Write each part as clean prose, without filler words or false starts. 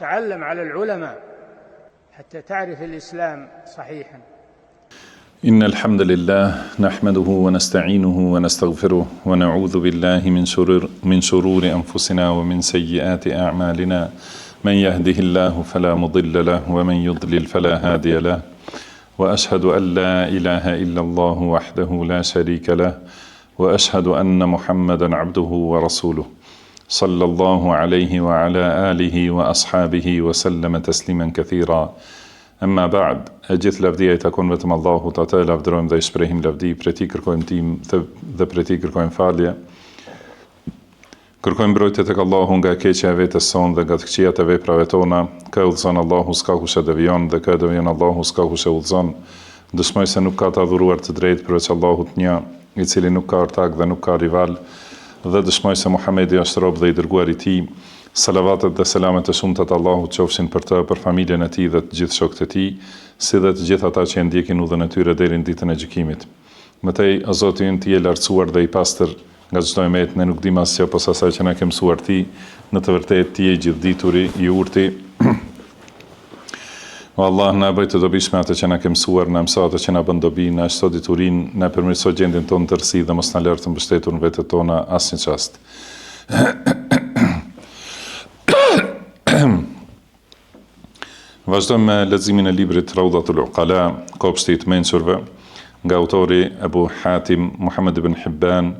تعلم على العلماء حتى تعرف الإسلام صحيحا. إن الحمد لله نحمده ونستعينه ونستغفره ونعوذ بالله من شرور أنفسنا ومن سيئات أعمالنا. من يهده الله فلا مضل له ومن يضلل فلا هادي له. وأشهد أن لا إله إلا الله وحده لا شريك له. وأشهد أن محمدا عبده ورسوله صلى الله عليه وعلى آله وأصحابه وسلم تسليما كثيرا. أما بعد, gjithë lavdia I takon vetëm Allahut, atë e lavdërojmë dhe I shprehim lavdi, prej Tij kërkojmë ndihmë dhe prej Tij kërkojmë falje. Kërkojmë mbrojtje tek Allahu nga keqja e vetes sonë dhe nga të këqijat e veprave tona. Kë udhëzon Allahu s'ka kush e devijon dhe kë devijon Allahu s'ka kush e udhëzon. Dëshmoj se nuk ka të adhuruar të drejtë përveç Allahut një, I cili nuk ka ortak dhe nuk ka rival, dhe dëshmoj se Muhamedi është rob dhe I dërguar I Tij. Salavatet dhe selamet e shumta të Allahut qofshin për të, për familjen e tij dhe të gjithë shokët e tij, si dhe të gjithë ata që e ndjekin udhën e tyre deri në ditën e gjykimit. Mëtej, o Zoti ynë, Ti je lartësuar dhe I pastër nga çdo emet, ne nuk dim asgjë posa asaj që na ke mësuar Ti, në të vërtetë Ti je gjithdituri, I urti. O Allah, na bëj të dobishme atë që na ke mësuar, na mëso atë që na bën dobi, na shto diturinë, na përmirëso gjendjen tonë të rësi dhe mos na lër të mbështetur në vetët tona asnjë çast. Vazhdojmë me leximin e librit Rawdatul Uqala, kopshti I të mençurve, nga autori Ebu Hatim Muhammad ibn Hibban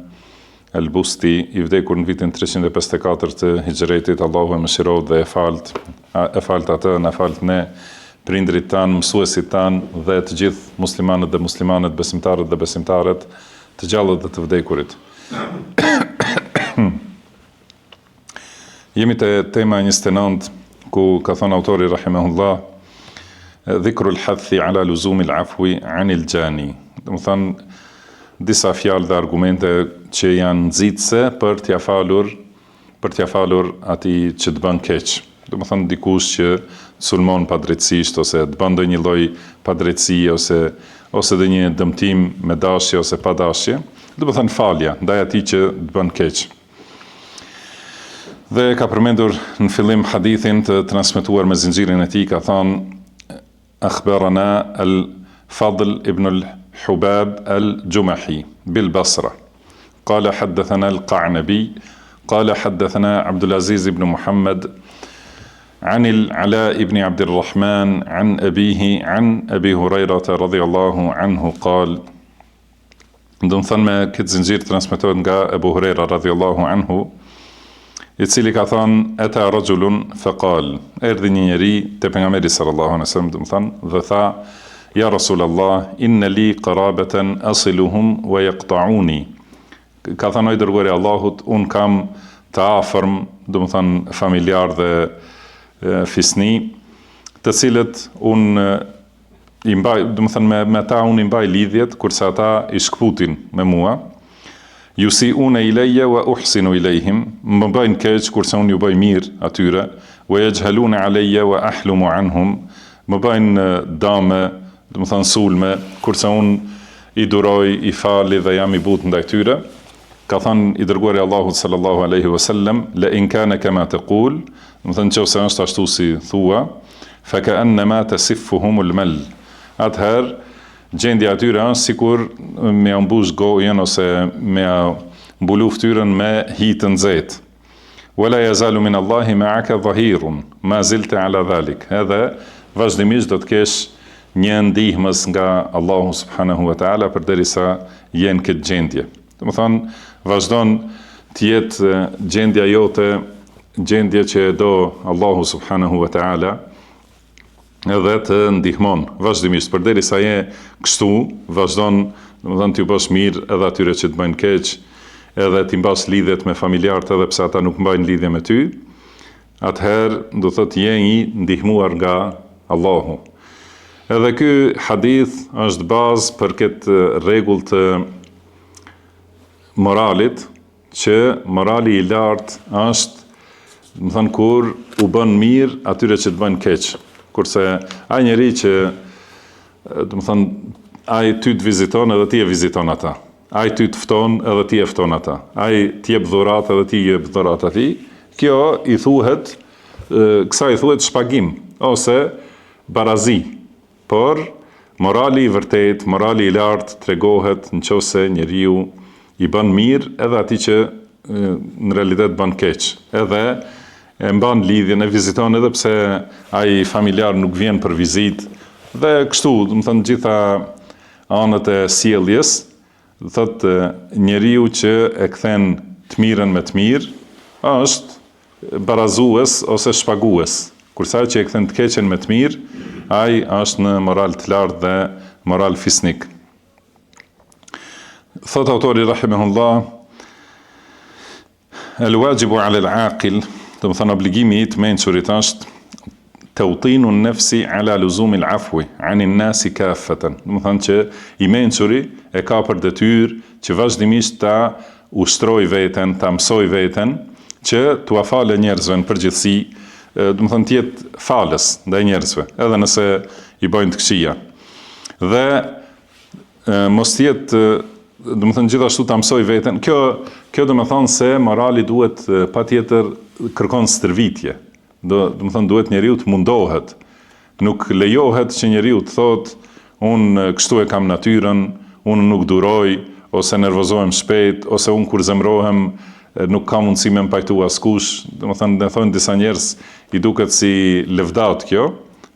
al-Busti, I vdekur në vitin 354 të Hijretit. Allahu e mëshirohet dhe e falt atë, na falt ne, prindrit tanë, mësuesit tanë dhe të gjithë muslimanët dhe muslimanet, besimtarët dhe besimtaret, të gjallët dhe të vdekurit. Jemi te tema 29, ku ka thënë autori rahimahullah, dhikrul hathi ala luzumil afwi anil gjani. Dhe më thënë, disa fjalë dhe argumente që janë nxitëse për t'ja falur atij që të bën keq. Dhe më thënë, dikush që sulmon padrejtësisht, ose të bën ndonjë lloj padrejtësie, ose dhe një dëmtim me dashje ose pa dashje. Dhe më thënë, falja ndaj atij që të bën keq. Dhe ka përmendur në fillim hadithin të transmetuar me zinxhirin e tij, ka thënë akhbarana al-Fadl ibn al-Hubab al-Jumahi bil Basra. قال حدثنا القعنبي قال حدثنا عبد العزيز بن محمد عن العلاء بن عبد الرحمن عن أبيه عن أبي هريرة رضي الله عنه قال. Do të thënë me këtë zinxhir transmetohet nga Abu Huraira radhiyallahu anhu, I cili ka thënë ata rajulun faqal, erdhi një njeri te pejgamberi sallallahu alaihi wasallam, do të thënë, dhe tha, ja Rasulullah, inna li qarabatan asiluhum wa yaqta'uni. Ka thënë, o dërguari I Allahut, un kam të afërm, do të thënë familjar dhe fisni, të cilët un I mbaj, do të thënë me ta un I mbaj lidhjet, kurse ata I shkputin me mua. Yusi'una ilayya wa uhsinu ilayhim, më bëjnë keq kurse unë ju bëj mirë atyre, wa yajhaluna alayya wa ahlumu anhum, më bëjnë dame, do të thënë sulme, kurse unë I duroj, I fali dhe jam I butë ndaj tyre. Ka thënë I dërguari Allahut sallallahu alaihi wasallam, la in kana kama taqul, do të thënë nëse është ashtu si thua, fa ka'annama tasiffuhumul mal. Atëherë gjendja atyre është sikur me mbush gojën ose me mbulu fytyrën me hi të nxehtë. Wala yazalu min Allahi ma'aka dhahirun ma zilta ala dhalik. Edhe vazhdimisht do të kesh një ndihmës nga Allahu subhanahu wa taala përderisa jenë këtë gjendje. Do të thonë, vazhdon të jetë gjendja jote gjendje që do Allahu subhanahu wa taala, edhe të ndihmon vazhdimisht, përderisa je kështu, vazhdon, domethënë t'ju bësh mirë edhe atyre që të bëjnë keq, edhe t'i mbash lidhjet me familjarët edhe pse ata nuk mbajnë lidhje me ty, atëherë do thotë je I ndihmuar nga Allahu. Edhe ky hadith është bazë për këtë rregull të moralit, që morali I lartë është, domethënë kur u bën mirë atyre që të bëjnë keq. Kurse ai njeri që, do të thënë, ai ty të viziton edhe ti e viziton ata. Ai ty të fton edhe ti e fton ata. Ai të jep dhuratë edhe ti jep dhuratë atij. Kjo I thuhet kësaj thuhet shpagim ose barazi, por morali i vërtet, morali i lartë tregohet nëse njeriu i bën mirë edhe atij që në realitet bën keq, edhe e mban lidhjen, e viziton edhe pse ai familjar nuk vjen për vizitë, dhe kështu, do të thënë gjitha anët e sjelljes, do thotë njeriu që e kthen të mirën me të mirë, është barazues ose shpagues. Kurse ai që e kthen të keqen me të mirë, ai është në moral të lartë dhe moral fisnik. Thot autori rahimahullah, el-wajibu ala al-aqil, do të thënë obligimi i të mençurit është tawtinu an-nafsi ala luzumi al-afwi anin nasi kaffatan. Do të thënë që i mençuri e ka për detyrë që vazhdimisht ta ushtroj veten, ta mësoj veten që t'ua falë njerëzve në përgjithësi, do të thënë të jetë falës ndaj njerëzve, edhe nëse i bojnë të këqija. Dhe mos jetë, do të thënë gjithashtu ta mësoj veten. Kjo do të thënë se morali duhet patjetër kërkon stërvitje. Do të thënë duhet njeriu të mundohet. Nuk lejohet që njeriu të thotë unë kështu e kam natyrën, unë nuk duroj, ose nervozohem shpejt, ose unë kur zemrohem nuk ka mundësi me mpajtu askush. Do të thonë disa njerëz i duket si lëvdat kjo,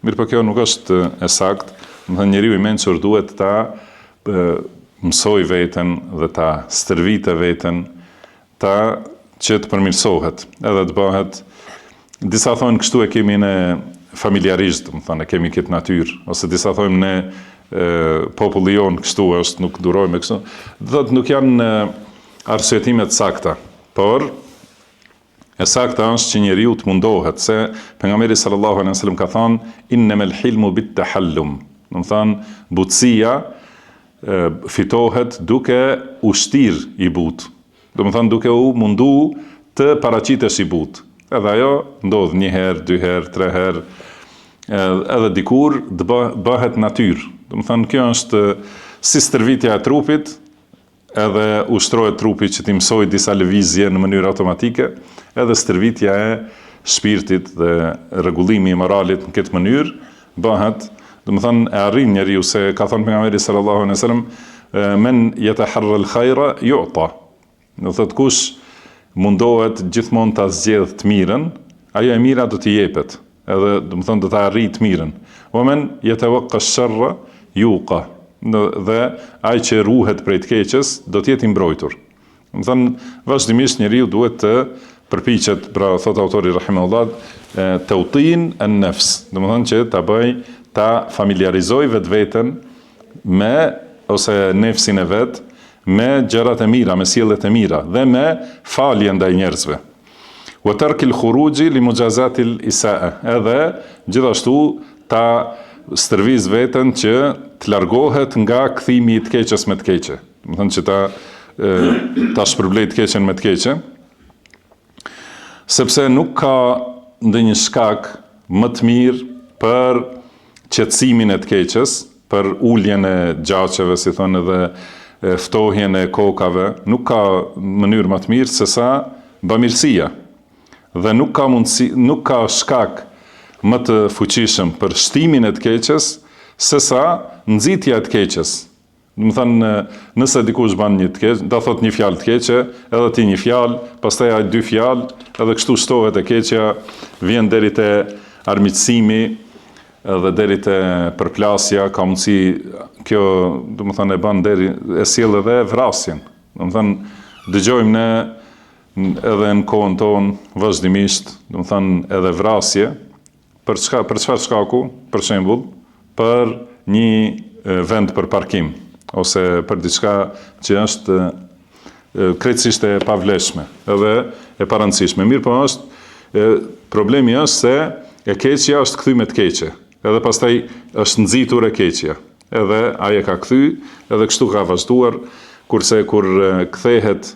mirë po kjo nuk është e saktë. Do të thënë njeriu i mençur duhet ta mësoj veten dhe ta stërvitë veten, ta që të përmirësohet, edhe të bëhet. Disa thonë kështu e kemi ne familjarisht, do të thënë e kemi këtë natyrë, ose disa thonë ne populli jonë kështu është, nuk durojmë kështu. Do të nuk janë arsyetime të sakta, por e sakta është që njeriu të mundohet, se pejgamberi sallallahu alaihi wasallam ka thënë innamal hilmu bit tahallum. Do të thënë butësia fitohet duke u shtir i butë. Do të thënë duke u mundu të paraqitesh i butë. Edhe ajo ndodh 1 herë, 2 herë, 3 herë, edhe dikur bëhet natyrë. Do të thënë kjo është si stërvitja e trupit, edhe ushtrohet trupi që t'i mësoj disa lëvizje në mënyrë automatike, edhe stërvitja e shpirtit dhe rregullimi i moralit në këtë mënyrë bëhet. Do të thënë e arrin njeriu, se ka thënë pejgamberi sallallahu alaihi wasallam, men yataharra al-khayra yu'ta. Do thotë kush mundohet gjithmonë ta zgjedh të mirën, ajo e mira do t'i jepet, edhe do të thënë do ta arrijë të mirën. Wa man yatawaqqa ash-sharra yuqa. Dhe ai që ruhet prej të keqes do të jetë i mbrojtur. Do të thënë vazhdimisht njeriu duhet të përpiqet, pra thot autori rahimahullah, tawtin an-nafs. Do të thënë që ta familjarizoj vetveten me ose nefsin e vet me gjërat e mira, me sjelljet e mira dhe me falje ndaj njerëzve. Wa tarkil khuruji li mujazati al-isa'a. Edhe gjithashtu ta stërviz veten që të largohet nga kthimi i të keqes me të keqe. Do të thënë që ta shpërblej të keqen me të keqe, sepse nuk ka ndonjë shkak më të mirë për qetësimin e të keqes, për uljen e gjaçeve, si thonë, edhe ftohjen e kokave, nuk ka mënyrë më të mirë se sa bamirësia. Dhe nuk ka shkak më të fuqishëm për shtimin e të keqes se sa nxitja e të keqes. Do të thënë, nëse dikush bën një të keq, do thot një fjalë të keqe, edhe ti një fjalë, pastaj ai 2 fjalë, edhe kështu shtohet e keqja, vjen deri te armiqësimi, edhe deri te përplasja, ka mundësi kjo, do të thënë, e bën deri e sjell edhe vrasjen. Do të thënë, dëgjojmë ne edhe në kohën tonë vazhdimisht, do të thënë, edhe vrasje, për çfarë shkaku, për shembull, për një vend për parkim, ose për diçka që është krejtësisht e pavlefshme, edhe e parëndësishme. Mirë po problemi është se e keqja është kthy me të keqe, edhe pastaj është nxitur e keqja, edhe ai e ka kthy, edhe kështu ka vazhduar, kurse kur kthehet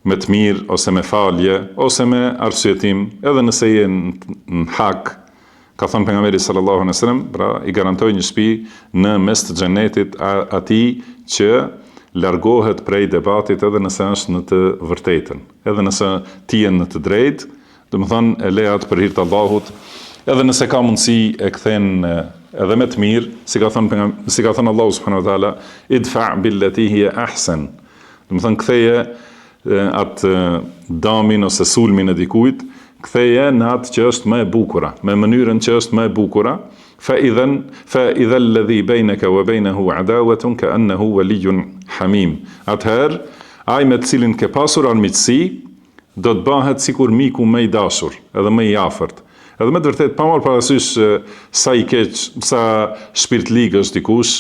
me të mirë, ose me falje, ose me arsyetim, edhe nëse je në hak, ka thënë pejgamberi sallallahu alaihi wasallam, pra i garantoj një shtëpi në mes të xhenetit atij që largohet prej debatit edhe nëse është në të vërtetën. Edhe nëse ti je në të drejtë, domethënë e lehat për hir të Allahut, edhe nëse ka mundësi e kthen edhe më të mirë, si ka thënë Allahu subhanahu wa taala, idfa billati hiya ahsan. Domethënë ktheje atë damin ose sulmin e dikujt, ktheje në atë që është më e bukura, me mënyrën që është më e bukura, fa idha alladhi bainaka wa bainahu adawatun ka'annahu waliyyun hamim. Atëherë, ai me të cilin ke pasur armiqësi, do të bëhet sikur miku më i dashur, edhe më i afërt. Edhe me të vërtet, pa marrë parasysh sa i keq, sa shpirtlig është dikush,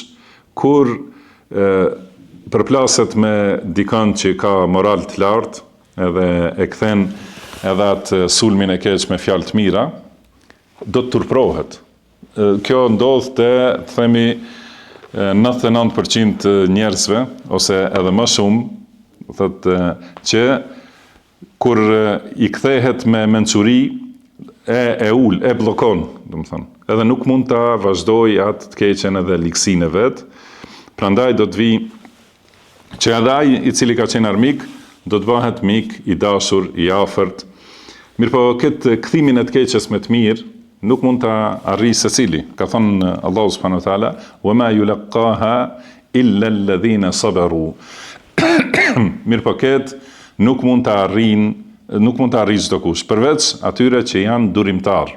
kur përplaset me dikën që ka moral të lartë, edhe e kthen edhe atë sulmin e keq me fjalë të mira, do të turprohet. Kjo ndodh te, themi, 99% njerëzve, ose edhe më shumë, thotë që kur i kthehet me mençuri, e bllokon, domethënë. Edhe nuk mund ta vazhdoj atë të keqen edhe ligësinë e vet. Prandaj do të vi që edhe ai i cili ka qenë armik, do të bëhet mik i dashur, i afërt. Mirëpo këtë kthimin e të keqes me të mirë nuk mund ta arrijë secili. Ka thënë Allahu subhanahu wa taala, "Wa ma yulaqaha illa alladhina sabaru." Mirëpo këtë nuk mund ta arrijë çdo kush, përveç atyre që janë durimtar,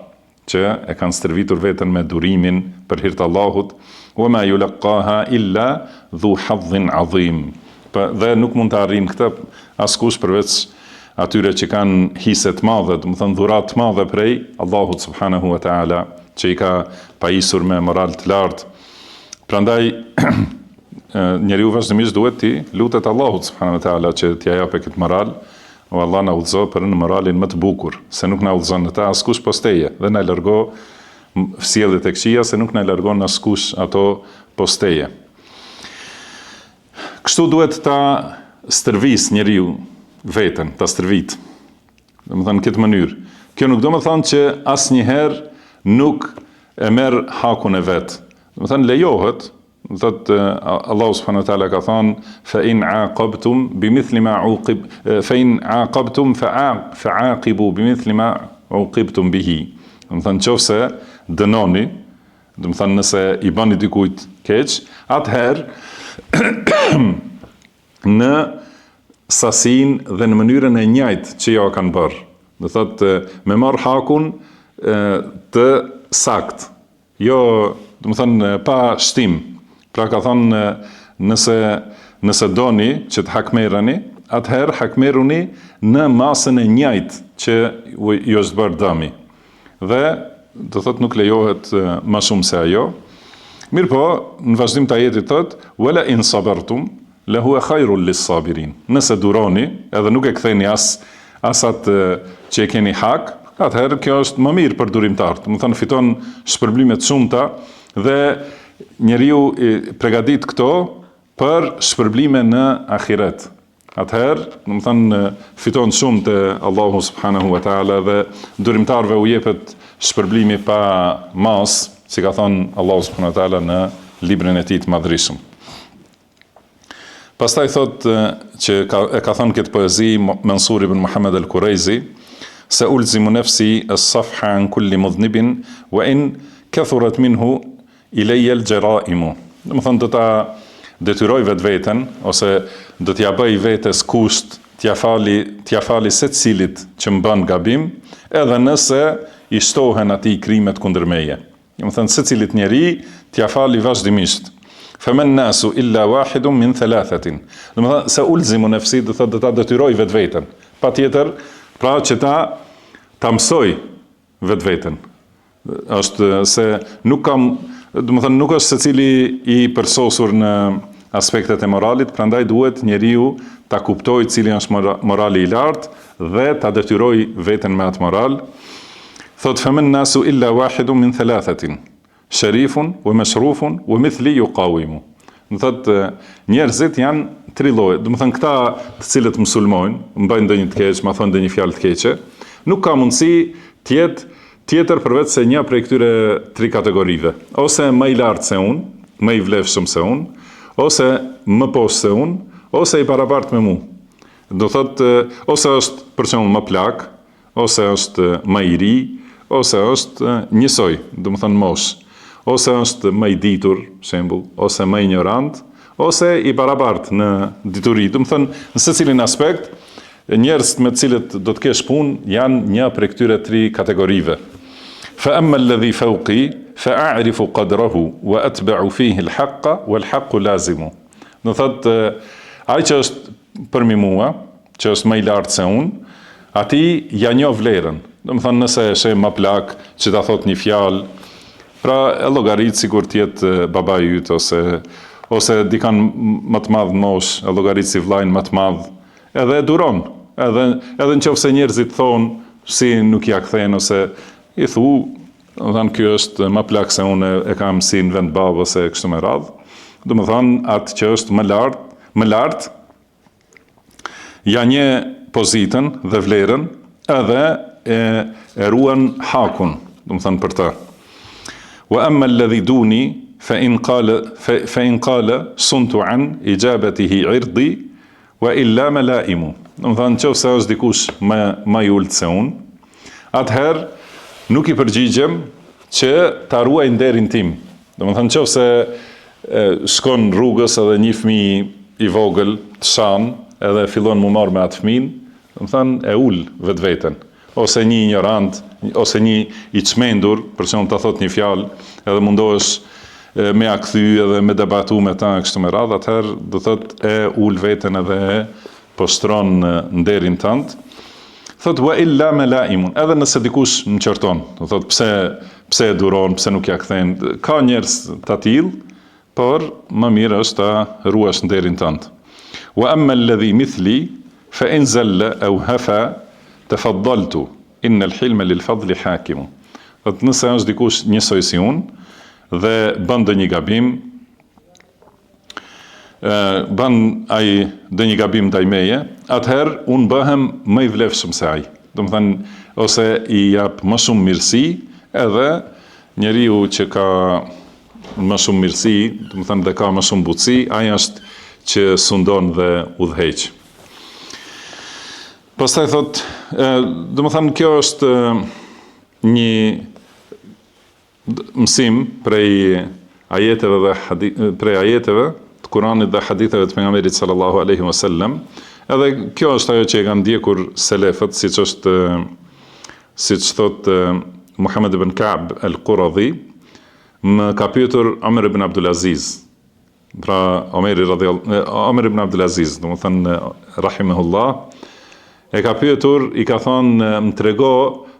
që e kanë stërvitur veten me durimin për hir të Allahut, wa ma yulaqaha illa dhu hadhin adhim. Dhe nuk mund të arrijnë këtë askush përveç atyre që kanë hise të madhe, do të thënë dhurat të madhe prej Allahut subhanahu wa taala, që i ka pajisur me moral të lartë. Prandaj njeriu vazhdimisht duhet të lutet Allahut subhanahu wa taala që t'i japë këtë moral. O Allah na udhëzo për në moralin më të bukur, se nuk na udhëzon në ta askush posteje, dhe na largo sjelljet e këqija, se nuk na largon askush ato posteje. Kështu duhet ta stërvis njeriu veten, ta stërvit. Domethënë në këtë mënyrë. Kjo nuk do të thonë që asnjëherë nuk e merr hakun e vet. Domethënë lejohet. Thotë Allahu subhanahu wa taala ka thënë fa in aqabtum bimithli ma fa'aqibu bimithli ma uqibtum bihi. Do të thënë nëse dënoni, do të thënë nëse i bëni dikujt keq, atëherë në sasinë dhe në mënyrën e njëjtë që ja kanë bërë. Do thotë me marr hakun të sakt. Jo, do të thënë pa shtim. Pra ka thonë, nëse doni që të hakmerani, atëherë hakmeruni në masën e njëjtë që ju është bërë dëmi. Dhe do thotë nuk lejohet më shumë se ajo. Mirë po, në vazhdim të ajetit thotë, wala in sabartum lahu khairul lis-sabirin. Nëse duroni, edhe nuk e ktheni as atë që e keni hak, atëherë kjo është më mirë për durimtarët. Do të thonë fiton shpërblime të shumta dhe njeriu përgatit këto për shpërblime në ahiret. Atëherë, do të thënë fiton shumë te Allahu subhanahu wa taala dhe durimtarëve u jepet shpërblimi pa mas, si ka thënë Allahu subhanahu wa taala në librin e tij të madhërisëm. Pastaj thotë që ka thënë këtë poezi Mansur ibn Muhammad al-Kuraizi, se ulzimu nafsi as-safha an kulli mudhnibin wa in kathurat minhu ilejel gjeraimu. Dhe më thënë, do ta detyroj vetveten, ose do t'ja bëj vetes kusht, t'ja fali se cilit që më bën gabim, edhe nëse i shtohen atij krimet kundër meje. Dhe më thënë, se cilit njeri, t'ja fali vazhdimisht. Femen nasu illa wahidun min thalathatin. Dhe më thënë, se ulzimu nefsi, do ta detyroj vetveten. Pa tjetër, pra që ta mësoj vetveten. Është se nuk kam, do të thënë, nuk është secili i përsosur në aspektet e moralit, prandaj duhet njeriu ta kuptojë cili është morali i lartë dhe ta detyrojë veten me atë moral. Thot faman nasu illa wahidun min thalathatin, sharifun wa mashrufun wa mithli yuqawimu. Do thot njerëzit janë tri lloje. Do të thënë këta të cilët musulmojnë, mbajnë ndonjë të keq, ma thonë ndonjë fjalë të keqe, nuk ka mundësi të jetë tjetër përveç se një prej këtyre tri kategorive. Ose më i lartë se unë, më i vlefshëm se unë, ose më poshtë se unë, ose i barabartë me mu. Do thotë, ose është për shembull më plak, ose është më i ri, ose është njësoj, do të thonë mosh, ose është më i ditur, shembull, ose më ignorant, ose i barabartë në dituri. Do të thonë në secilin aspekt, njerëzit me të cilët do të kesh punë janë një prej këtyre 3 kategorive. Fa amma alladhi fawqi fa a'rifu qadrahu wa atba'u fihi al-haqqa wal-haqqu lazimu. Do thotë ai që është për mua, që është më i lartë se unë, ati ja njoh vlerën. Do të thonë nëse e shem më plak që ta thot një fjalë, pra e llogarit sikur të jetë babai yt ose dikan më të madh mosh, e llogarit si vllajin më të madh, edhe e duron. Edhe nëse njerëzit thonë si nuk ja kthejnë ose i thu, do të thonë ky është më plak se unë e kam si në vend babë ose kështu me radhë. Do të thonë atë që është më lart, ja një pozitën dhe vlerën, edhe e ruan hakun, do të thonë për të. Wa amma alladhi duni fa in qala suntu an ijabatihi irdi wa illa malaimu. Do të thonë nëse është dikush më i ulët se unë, atëherë nuk i përgjigjem që ta ruaj nderin tim. Do të thonë nëse shkon rrugës edhe një fëmijë i vogël të shan, edhe fillon mu marrë me atë fëmin, do të thonë e ul vetveten, ose një ignorant, ose një i çmendur, për shembull ta thot një fjalë, edhe mundohesh me a kthy edhe me debatu me ta kështu me radhë, atëherë do thotë e ul veten edhe e postron nderin tënd. Thot wa illa malaimun, edhe nëse dikush më qërton, do thot pse e duron, pse nuk ja kthen, ka njerëz të tillë, por më mirë është ta ruash nderin tënd. Wa amma alladhi mithli fa in zalla aw hafa tafaddaltu inna al-hilma lil-fadli hakim. Do të nëse është dikush njësoj si unë dhe bën ndonjë gabim, bën një gabim ndaj meje, atëherë unë bëhem më i vlefshëm se ai. Do të thënë ose i jap më shumë mirësi, edhe njeriu që ka më shumë mirësi, do të thënë dhe ka më shumë butësi, ai është që sundon dhe udhëheq. Pastaj thot, do të thënë kjo është një mësim prej ajeteve të Kuranit dhe haditheve të pejgamberit sallallahu alaihi wasallam. Edhe kjo është ajo që e kanë ndjekur selefët, siç thot Muhammad ibn Ka'b al-Quradhi, më ka pyetur Omer ibn Abdul Aziz. Pra Omer ibn Abdul Aziz, do të thënë rahimahullah, e ka pyetur, i ka thonë, më trego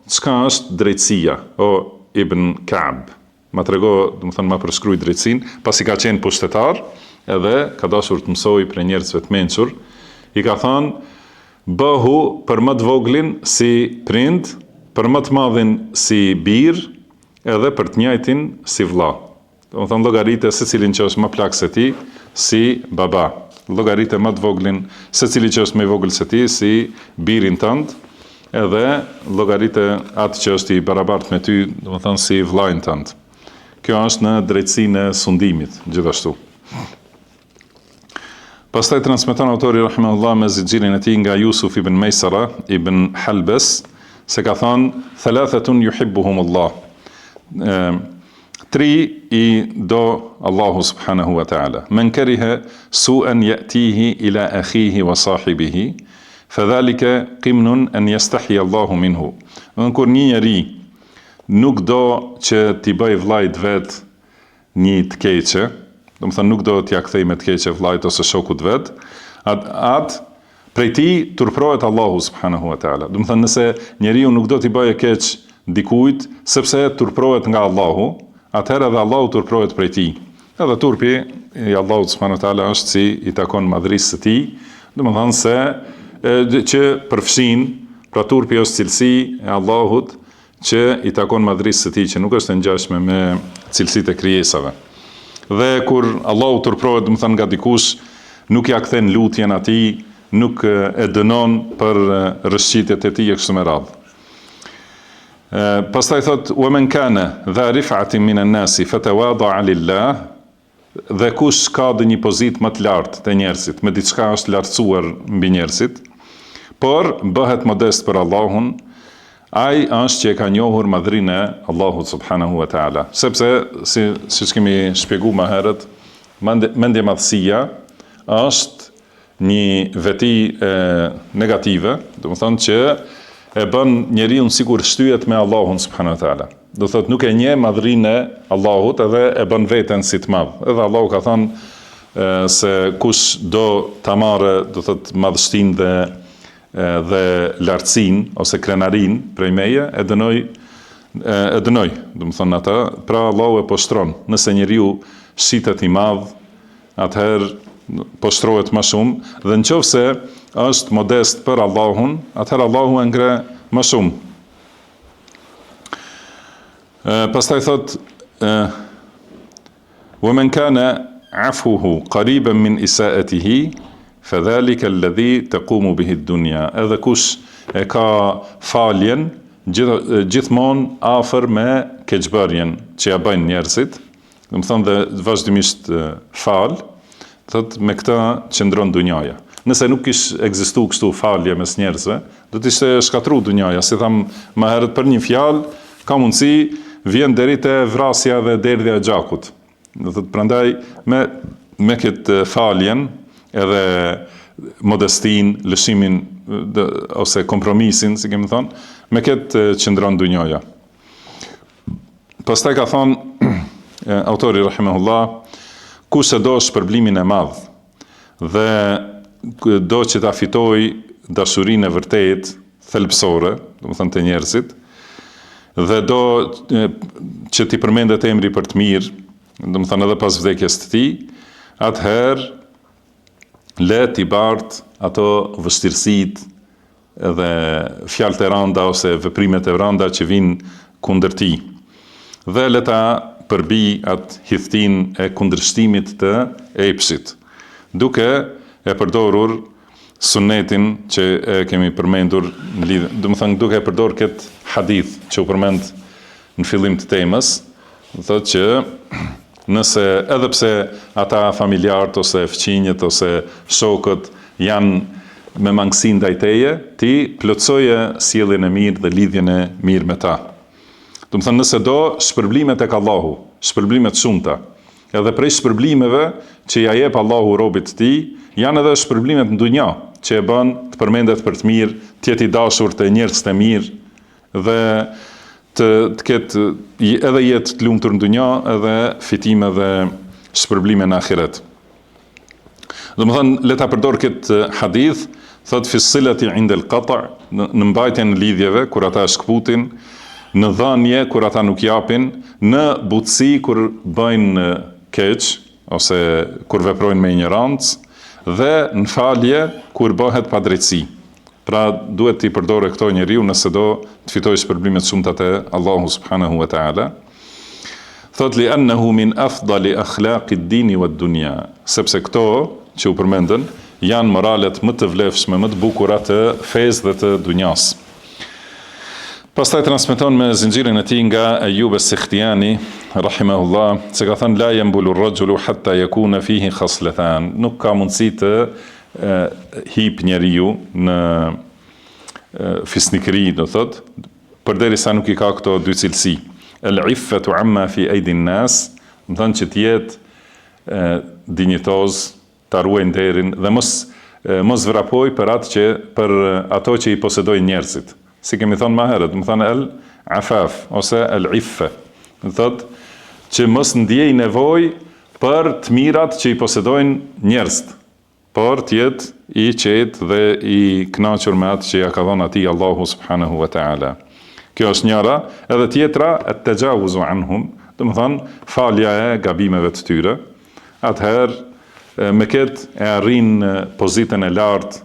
çka është drejtësia, o Ibn Ka'b. Ma trego, do të thënë, ma përshkruaj drejtësinë, pasi ka qenë pushtetar, edhe ka dashur të mësoj për njerëzve të mençur, i ka thonë, bëhu për më të voglin si prind, për më të madhin si bir, edhe për të njëjtin si vlla. Do të thonë llogaritë secilin që është më plak se ti si baba. Llogaritë më të voglin secili që është më i vogël se ti si birin tënd, edhe llogaritë atë që është i barabartë me ty, do të thonë si vllajin tënd. Kjo është në drejtsinë e sundimit, gjithashtu. Pastaj transmeton autori rahimahullah me zixhirin e tij nga Yusuf ibn Maysara ibn Halbes, se ka thonë, thalathatun yuhibbuhumullah. 3 i do Allahu subhanahu wa ta'ala. Men kariha su'an ya'tihi ila akhihi wa sahibihi, fadhalika qimnun an yastahi Allahu minhu. Kur një njeri nuk do që t'i bëj vllajt vet një të keqe, do të thënë nuk do t'ja kthej me të keqe vllajt ose shokut vet, atë prej tij turprohet Allahu subhanahu wa ta'ala. Do të thënë nëse njeriu nuk do t'i bëjë keq dikujt sepse turprohet nga Allahu, atëherë edhe Allahu turprohet prej tij. Edhe turpi i Allahut subhanahu wa ta'ala është si i takon madhrisë së tij, do të thënë se që përfshin, pra turpi është cilësi e Allahut që i takon madhrisë së tij, që nuk është e ngjashme me cilësitë e krijesave. Dhe kur Allahu turprohet, do të thënë nga dikush, nuk ja kthen lutjen atij, nuk e dënon për rrëshqitjet e tij e kështu me radhë. Pastaj thot, wa man kana dha rif'atin min an-nasi fatawada'a lillah, dhe kush ka një pozitë më të lartë te njerëzit, me diçka është lartësuar mbi njerëzit, por bëhet modest për Allahun, ai është që e ka njohur madhrinë e Allahut subhanahu wa taala. Sepse siç kemi shpjeguar më herët, mendje madhësia është një veti negative, do të thonë që e bën njeriu sikur shtyhet me Allahun subhanahu wa taala. Do thotë nuk e njeh madhrinë e Allahut edhe e bën veten si të madh. Edhe Allahu ka thënë se kush do ta marrë, do thotë madhështinë dhe lartësinë ose krenarinë prej meje, e dënoj, do të thonë ata, pra Allahu e poshtron. Nëse njeriu shitet i madh, atëherë poshtrohet më shumë, dhe nëse është modest për Allahun, atëherë Allahu e ngre më shumë. Pastaj thot ومن كان عفوه قريبا من إساءته فذلك الذي تقوم به الدنيا. Edhe kush e ka faljen gjithmonë afër me keqbërjen që ja bëjnë njerëzit, do të thonë dhe vazhdimisht fal, thot me këtë qëndron dunjaja. Nëse nuk kish ekzistu kështu falje mes njerëzve, do të ishte shkatru dunjaja. Si tham më herët, për një fjalë ka mundësi vjen deri te vrasja dhe derdhja e gjakut. Do thotë prandaj me këtë faljen edhe modestin, lëshimin ose kompromisin, si kemi thonë, me këtë qëndron dunjaja. Pastaj ka thonë autori rahimahullah, kush e do shpërblimin e madh dhe do që ta fitoj dashurinë e vërtet thelbësore, do të thonë të njerëzit, dhe do që t'i përmendet emri për të mirë, do të thonë edhe pas vdekjes të tij, atëherë le t'i bart ato vështirësitë edhe fjalët e rënda ose veprimet e rënda që vinë kundër tij. Dhe le ta përbi atë hidhtinë e kundërshtimit të epshit, duke e përdorur sunnetin që e kemi përmendur në lidhje, do të thonë duke e përdorur këtë hadith që u përmend në fillim të temës, thotë që nëse edhe pse ata familjarët ose fëmijët ose shokët janë me mangësi ndaj teje, ti plotësoje sjelljen e mirë dhe lidhjen e mirë me ta. Do të thonë nëse do shpërblimet tek Allahu, shpërblimet shumëta, edhe prej shpërblimeve që ja jep Allahu robit të tij, janë edhe shpërblimet në dunja, që e bën të përmendet për të mirë, të jetë i dashur të njerëz të mirë dhe të ketë edhe jetë të lumtur në dunja, edhe fitime dhe shpërblime në ahiret. Do të thonë le ta përdor këtë hadith, thot fi silati inda al-qata', në mbajtjen e lidhjeve kur ata shkputin, në dhënje kur ata nuk japin, në butësi kur bëjnë keq ose kur veprojnë me ignorancë, dhe në falje kur bëhet padrejtësi. Pra duhet t'i përdore këto njeriu nëse do të fitojë shpërblimet shumëta te Allahu subhanahu wa taala. Thot li annahu min afdali akhlaqi ad-dini wad-dunya, sepse këto që u përmendën janë moralet më të vlefshme, më të bukura të fesë dhe të dunjas. Pastaj transmeton me zinxhirin e tij nga Ayub as-Sikhtiyani rahimahullah, se ka thënë la yanbulu ar-rajulu hatta yakuna fihi khaslatan. Nuk ka mundësi të hip njeriu në fisnikëri, do thot, përderisa nuk i ka këto dy cilësi. El-iffatu amma fi aidi an-nas, do thonë që të jetë dinjitoz, ta ruaj nderin dhe mos vrapoj për ato që i posedojnë njerëzit. Si kemi thonë më herët, më thonë el-afaf ose el-iffe. Do thotë që mos ndjej nevojë për të mirat që i posedojnë njerëzit, por të jetë i qetë dhe i kënaqur me atë që ja ka dhënë atij Allahu subhanahu wa taala. Kjo është njëra, edhe tjetra at-tajawuzu anhum, do të thonë falja e gabimeve të tyre. Atëherë me këtë e arrin pozitën e lartë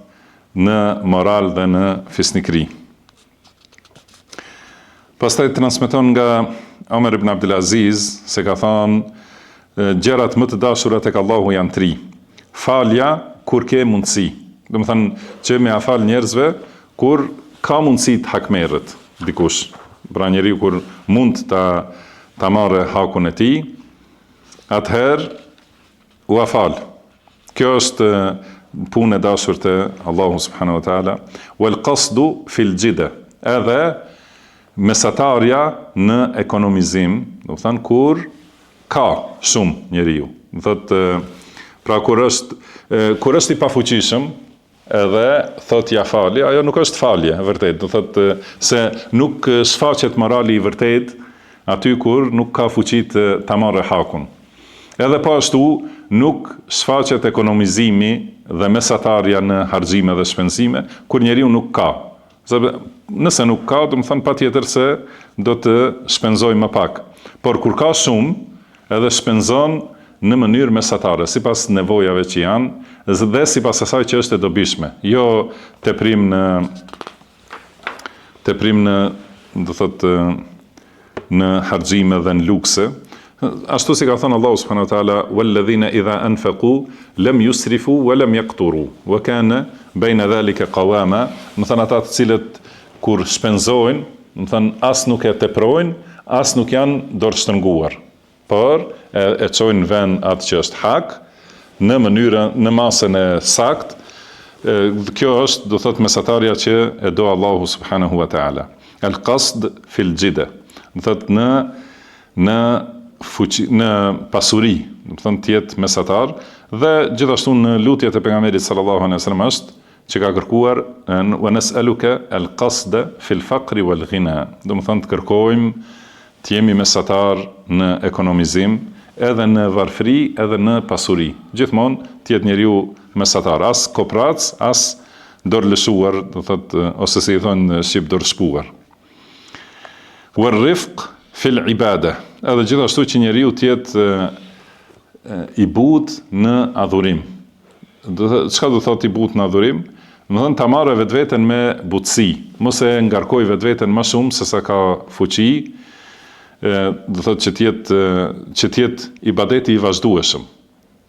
në moral dhe në fisnikëri. Pastaj transmeton nga Omer ibn Abdul Aziz se ka thënë gjërat më të dashura tek Allahu janë 3. Falja kur ke mundësi. Do të thënë që me afal njerëzve kur ka mundësi të hakmerret dikush. Pra njeriu kur mund ta marrë hakun e tij, atëherë u afal. Kjo është punë e dashur te Allahu subhanahu wa taala. Wal qasdu fil jida. Edhe mesatarja në ekonomizim, do të thënë kur ka shumë njeriu. Do thotë pra kur është i pafuqishëm, edhe thot ja fali, ajo nuk është falje, vërtet. Do thotë se nuk shfaqet morali i vërtet aty kur nuk ka fuqit ta marrë hakun. Edhe po ashtu nuk shfaqet ekonomizimi dhe mesatarja në harxime dhe shpenzime kur njeriu nuk ka. Nëse nuk ka, do të thënë patjetër se do të shpenzoj më pak. Por kur ka shumë, edhe shpenzon në mënyrë mesatare, sipas nevojave që janë dhe sipas asaj që është e dobishme. Jo teprim në do thotë në harxime dhe në lukse. Ashtu si ka thënë Allahu subhanahu wa taala, "Walladhina idha anfaqu lam yusrifu wa lam yaqturu wa kana bayna dhalika qawama", do thënë ata të cilët kur shpenzojnë, do thënë as nuk e teprojnë, as nuk janë dorështrënguar, por e çojnë në vend atë që është hak, në masën e sakt. Kjo është, do thotë, mesatarja që e do Allahu subhanahu wa taala. Al-qasd fil jida, do thotë në pasuri, do të thonë të jetë mesatar, dhe gjithashtu në lutjet e pejgamberit sallallahu alaihi wasallam është që ka kërkuar wa nas'aluka al-qasd fil faqri wal ghina, do të thonë të kërkojmë të jemi mesatar në ekonomizim, edhe në varfëri, edhe në pasuri. Gjithmonë të jetë njeriu mesatar, as koprac, as dorëlëshuar, do thotë, ose si i thonë shqip dorëshpuar. Wa rifq fil ibada, edhe gjithashtu që njeriu të jetë i butë në adhurim. Çka do thotë i butë në adhurim? Do thonë ta marrë vetveten me butësi, mos e ngarkoj vetveten më shumë se sa ka fuqi. Do thotë që të jetë ibadeti i vazhdueshëm.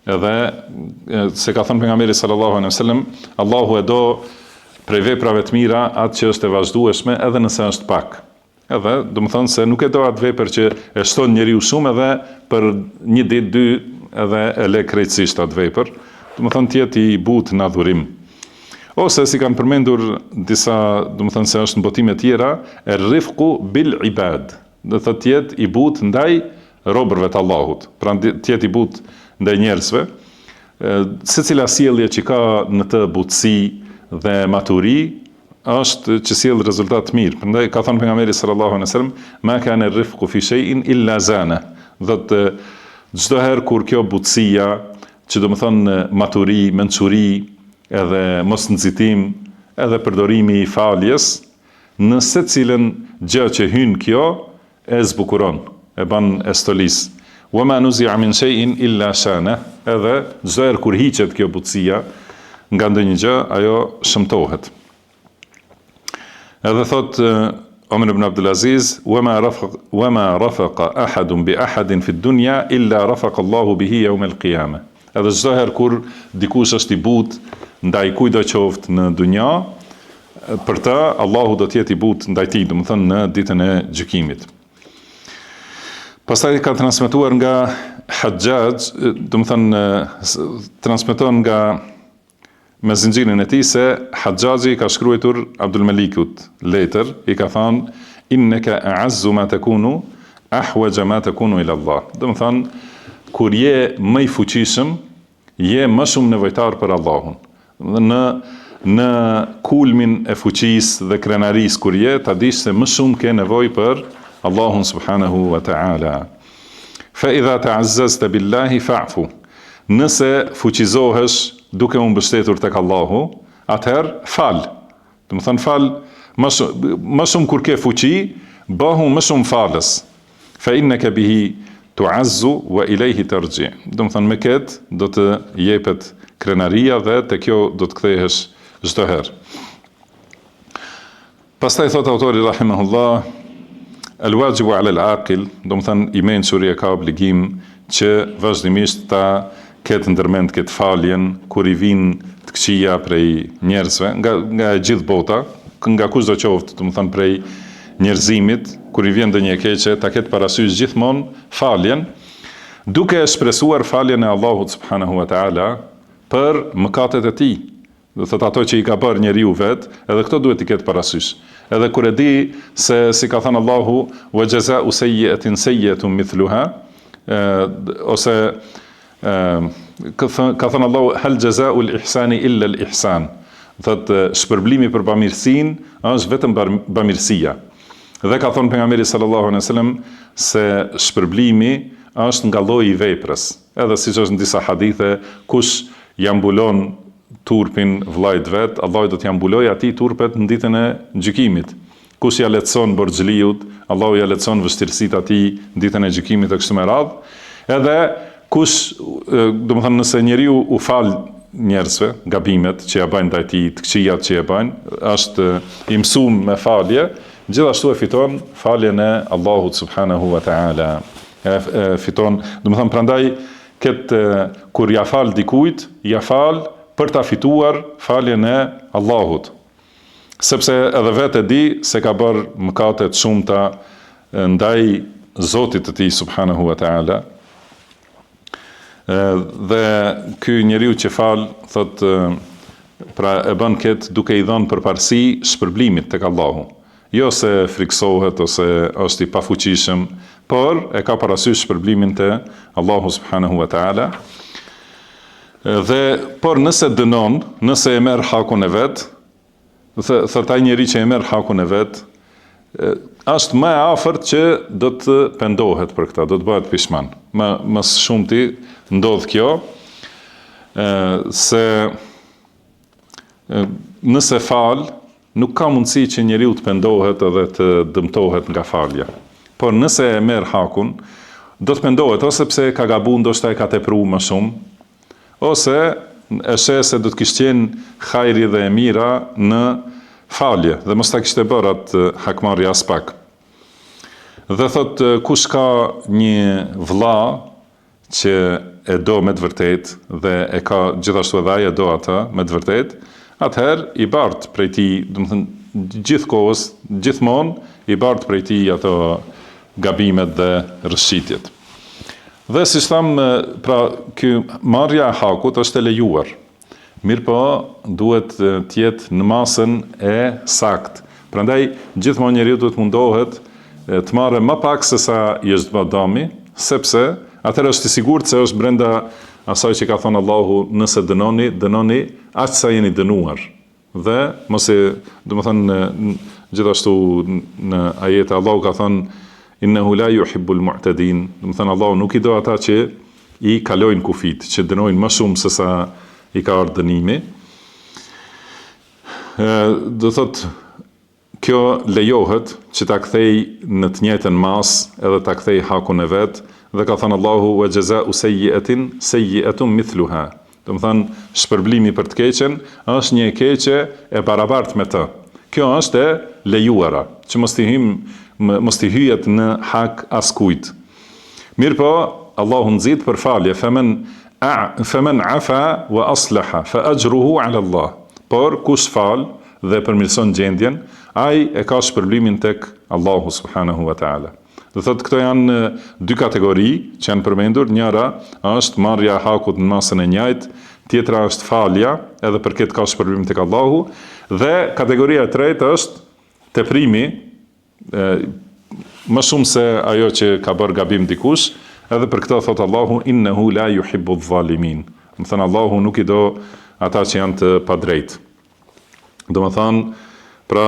Edhe se ka thënë pejgamberi sallallahu alaihi wasallam, Allahu e do prej veprave të mira atë që është e vazhdueshme edhe nëse është pak. Edhe do të thonë se nuk e do atë vepër që e shton njeriu shumë edhe për një ditë dy edhe e le krejtësisht atë vepër. Do të thonë të jetë i butë në adhurim. Ose si kanë përmendur disa, do të thonë se është në botime tjera, rifqu bil ibad. Do të jetë i butë ndaj robërve të Allahut, pra të jetë i butë ndaj njerëzve, secila sjellje që ka në të butësi dhe maturi është që sjell rezultat të mirë. Prandaj ka thënë pejgamberi sallallahu alaihi wasallam, "Ma kana ar-rifqu fi shay'in illa zana", do të çdo herë kur kjo butësia, që do të thonë maturi, mençuri, edhe mos nxitim, edhe përdorimi i faljes, në secilën gjë që hyn kjo e zbukuron, e ban e stolis. Wa ma nuzi'a min shay'in illa shana, edhe çdo herë kur hiqet kjo butësia nga ndonjë gjë, ajo shëmtohet. Edhe thot Omer ibn Abdul Aziz, wa ma rafaqa ahadun bi ahadin fi dunya illa rafaqa Allahu bihi yawm al-qiyamah. Edhe çdo herë kur dikush është i butë ndaj kujdo qoftë në dunja, për të Allahu do të jetë i butë ndaj tij, do të thonë në ditën e gjykimit. Pastaj ka transmetuar nga Hajjaj, do të thonë transmeton nga me zinxhirin e tij se Hajjaji ka shkruar Abdul Malikut letër, i ka thënë innaka a'azzu ma takunu ahwaja ma takunu ila Allah. Do të thonë kur je më i fuqishëm, je më shumë nevojtar për Allahun. Në kulmin e fuqisë dhe krenarisë kur je, ta dish se më shumë ke nevojë për Allahun subhanahu wa ta'ala. Fa idha ta'azzazta billahi fa'fu. Nëse fuqizohesh duke u mbështetur tek Allahu, atëherë fal. Do të thonë fal më shumë kur ke fuqi, bëhu më shumë falës. Fa innaka bihi tu'azzu wa ilayhi tarji. Do të thonë me këtë do të jepet krenaria dhe te kjo do të kthehesh çdo herë. Pastaj thot autori rahimahullah, al-wajibu 'ala al-aqil, do të thonë i mençuri e ka obligim që vazhdimisht ta ketë ndërmend këtë faljen kur i vinë të këqija prej njerëzve, nga gjithë bota, nga kushdo qoftë, do të thonë prej njerëzimit, kur i vjen ndonjë e keqe, ta ketë parasysh gjithmonë faljen, duke e shpresuar faljen e Allahut subhanahu wa ta'ala për mëkatet e tij. Do thotë ato që i ka bërë njeriu vet, edhe këto duhet i ketë parasysh. edhe kur e di se si ka thënë Allahu wa jaza'u sayyi'atin sayyi'atun mithluha, ose ka thënë Allahu hal jaza'u al-ihsani illa al-ihsan. Thotë shpërblimi për bamirësinë është vetëm bamirësia. Dhe ka thënë pejgamberi sallallahu alaihi wasallam se shpërblimi është nga lloji i veprës. Edhe siç është në disa hadithe, kush ja mbulon turpin vllajt vet, Allahu do t'ja mbulojë atij turpet në ditën e gjykimit. Kush ja lehtëson borxhliut, Allahu ja lehtëson vështirësitë atij në ditën e gjykimit e kështu me radhë. Edhe kush, domethënë nëse njeriu u fal njerëzve gabimet që ja bëjnë ndaj tij, të këqijat që ja bëjnë, është i mësuar me falje, gjithashtu e fiton faljen e Allahut subhanahu wa ta'ala. E fiton, domethënë prandaj kur ja fal dikujt, ja fal për ta fituar faljen e Allahut. Sepse edhe vetë di se ka bërë mëkate të shumta ndaj Zotit të tij subhanahu wa ta'ala. Dhe ky njeriu që fal, thot, pra e bën këtë duke i dhënë përparësi shpërblimit tek Allahu. Jo se friksohet ose është i pafuqishëm, por e ka parasysh shpërblimin te Allahu subhanahu wa ta'ala. Por nëse dënon, nëse e merr hakun e vet, thot ai njeri që e merr hakun e vet, është më e afërt që do të pendohet për këtë, do të bëhet pishman. Më së shumti ndodh kjo, se nëse fal, nuk ka mundësi që njeriu të pendohet edhe të dëmtohet nga falja. Por nëse e merr hakun, do të pendohet ose pse ka gabuar, ndoshta e ka tepruar më shumë, ose e sheh se do të kishte qenë hajri dhe e mira në falje, dhe mos ta kishte bërë atë hakmarrja as pak. Dhe thot, kush ka një vëlla që e do me të vërtet dhe e ka gjithashtu edhe ai e do atë me të vërtet, atëherë i bart prej tij, domethënë gjithkohës, gjithmonë i bart prej tij ato gabimet dhe rrëshqitjet. Dhe si tham, pra ky marrja e hakut është e lejuar. Mirë po, duhet të jetë në masën e saktë. Prandaj gjithmonë njeriu duhet mundohet të marrë më pak se sa i është bërë dëmi, sepse atëherë është i sigurt se është brenda asaj që ka thënë Allahu, nëse dënoni aq sa jeni dënuar. Dhe mos e, domethënë gjithashtu në ajete Allahu ka thënë innahu la yuhibbul mu'tadin, domethënë Allahu nuk i do ata që i kalojnë kufit, që dënojnë më shumë se sa i ka ardhur dënimi. Do thotë, kjo lejohet që ta kthej në të njëjtën mas edhe ta kthej hakun e vet, dhe ka thënë Allahu wa jaza'u sayyi'atin sayyi'atun mithluha. Domethënë shpërblimi për të keqen është një keqe e barabartë me të. Kjo është e lejuara, që mos t'i hyjet në hak askujt. Mirë po, Allahu nxit për falje, femen afa wa aslaha fa ajruhu ala Allah. Por kush fal dhe përmirëson gjendjen, ai e ka shpërblimin tek Allahu subhanahu wa ta'ala. Do thotë, këto janë dy kategori që janë përmendur, njëra është marrja e hakut në masën e njëjtë, tjetra është falja, edhe për këtë ka shpërblim tek Allahu, dhe kategoria e tretë është teprimi, më shumë se ajo që ka bërë gabim dikush, edhe për këtë thotë Allahu innehu la yuhibbu adh-dhalimin. Do të thënë Allahu nuk i do ata që janë të padrejtë. Do të thënë, pra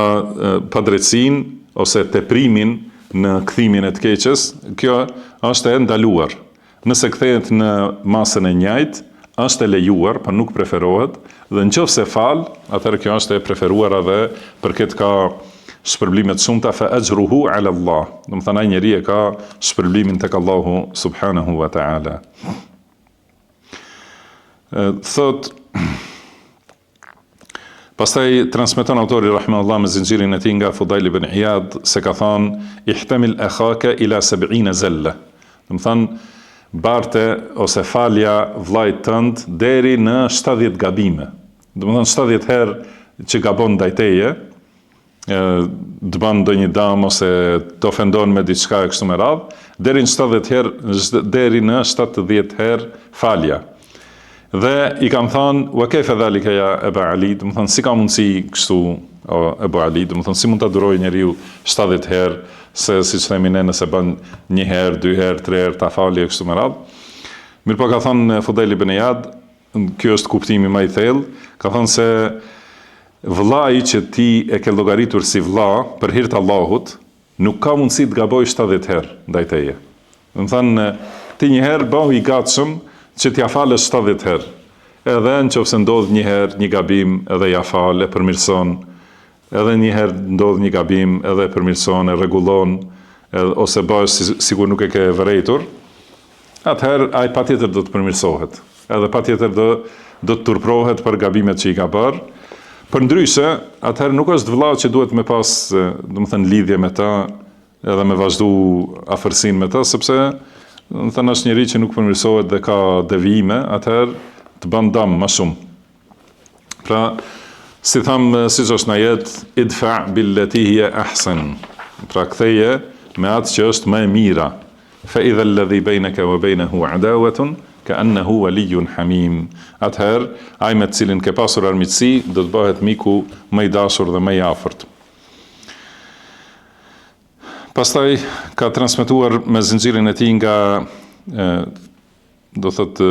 padrejtësinë ose teprimin në kthimin e të keqes, kjo është e ndaluar. Nëse kthehet në masën e njëjtë, është e lejuar, por nuk preferohet, dhe nëse fal, atëherë kjo është e preferuar edhe për këtë ka shpërblimet shumta fa ajruhu ala Allah. Do të thënë ai njeri e ka shpërblimin tek Allahu subhanahu wa ta'ala. Thot, pastaj transmeton autori rahimahullah me zinxhirin e tij nga Fudail ibn Iyad se ka thënë ihtamil akhaka ila 70 zalla. Do të thënë barte ose falja vllait tënd deri në 70 gabime. Do të thënë 70 herë që gabon ndaj teje, të bën ndonjë dëm ose të ofendon me diçka e kështu me radhë, deri në 70 herë, deri në 70 herë falja. Dhe i kam thënë, wa kayfa dhalika ya Aba Ali, do të thonë si ka mundësi kështu o Abu Ali, do të thonë si mund ta durojë njeriu 70 herë, se siç themi ne nëse bën 1 herë, 2 herë, 3 herë ta falë kështu me radhë. Mirë po ka thënë Fudejl ibn Iyad, kjo është kuptimi më i thellë, ka thënë se vllai që ti e ke llogaritur si vlla për hir të Allahut, nuk ka mundësi të gaboj 70 herë ndaj teje. Do të thonë ti 1 herë bëhu i gatshëm që t'ja falësh 70 herë. Edhe nëse ndodh 1 herë një gabim, edhe ja fal, e përmirëson. Edhe 1 herë ndodh një gabim, edhe e përmirëson, e rregullon, ose bësh sikur nuk e ke vërejtur. Atëherë ai patjetër do të përmirësohet. Edhe patjetër do të turprohet për gabimet që i ka bërë. Përndryshe, atëherë nuk është vëllau që duhet me pas, domethënë lidhje me ta, edhe me vazhdu afërsinë me ta, sepse domethënë është njëri që nuk përmirësohet dhe ka devijime, atëherë të bën dëm më shumë. Pra, si thamë, siç është në ajet, idfa billati hiya ahsan. Pra ktheje me atë që është më e mira. Fa idha alladhi bainaka wa bainahu adawatun ka'annahu waliyyun hamim. Atëherë, ai me të cilin ke pasur armiqësi, do të bëhet miku më i dashur dhe më i afërt. Pastaj ka transmetuar me zinxhirin e tij nga do thotë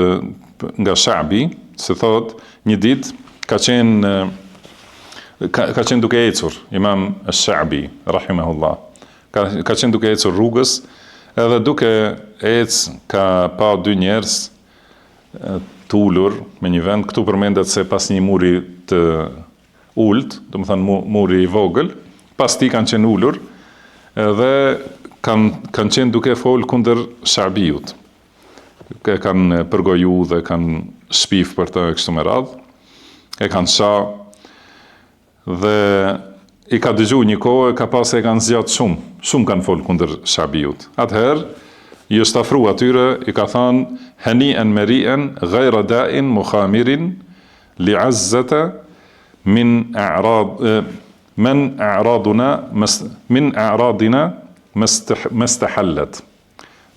nga Sha'bi, se thot një ditë ka qenë duke ecur Imam Sha'bi rahimahullah. Ka qenë duke ecur rrugës, edhe duke ecë ka pa 2 njerëz të ulur me një vend. Këtu përmendet se pas një muri të ult, do të thonë muri i vogël, pas ti kanë qenë ulur dhe kanë qenë duke fol kundër Sha'biut. Kanë përgoju dhe kanë shpif për të kështu me radhë, e kanë sha dhe i ka dëgju një kohë, ka pas e kanë zgjat shumë kanë fol kundër Sha'biut. Atëherë, i është afru atyre, i ka thënë, hani'an mari'an ghayra da'in mukhamirin li azzata min a'radina mastahallat.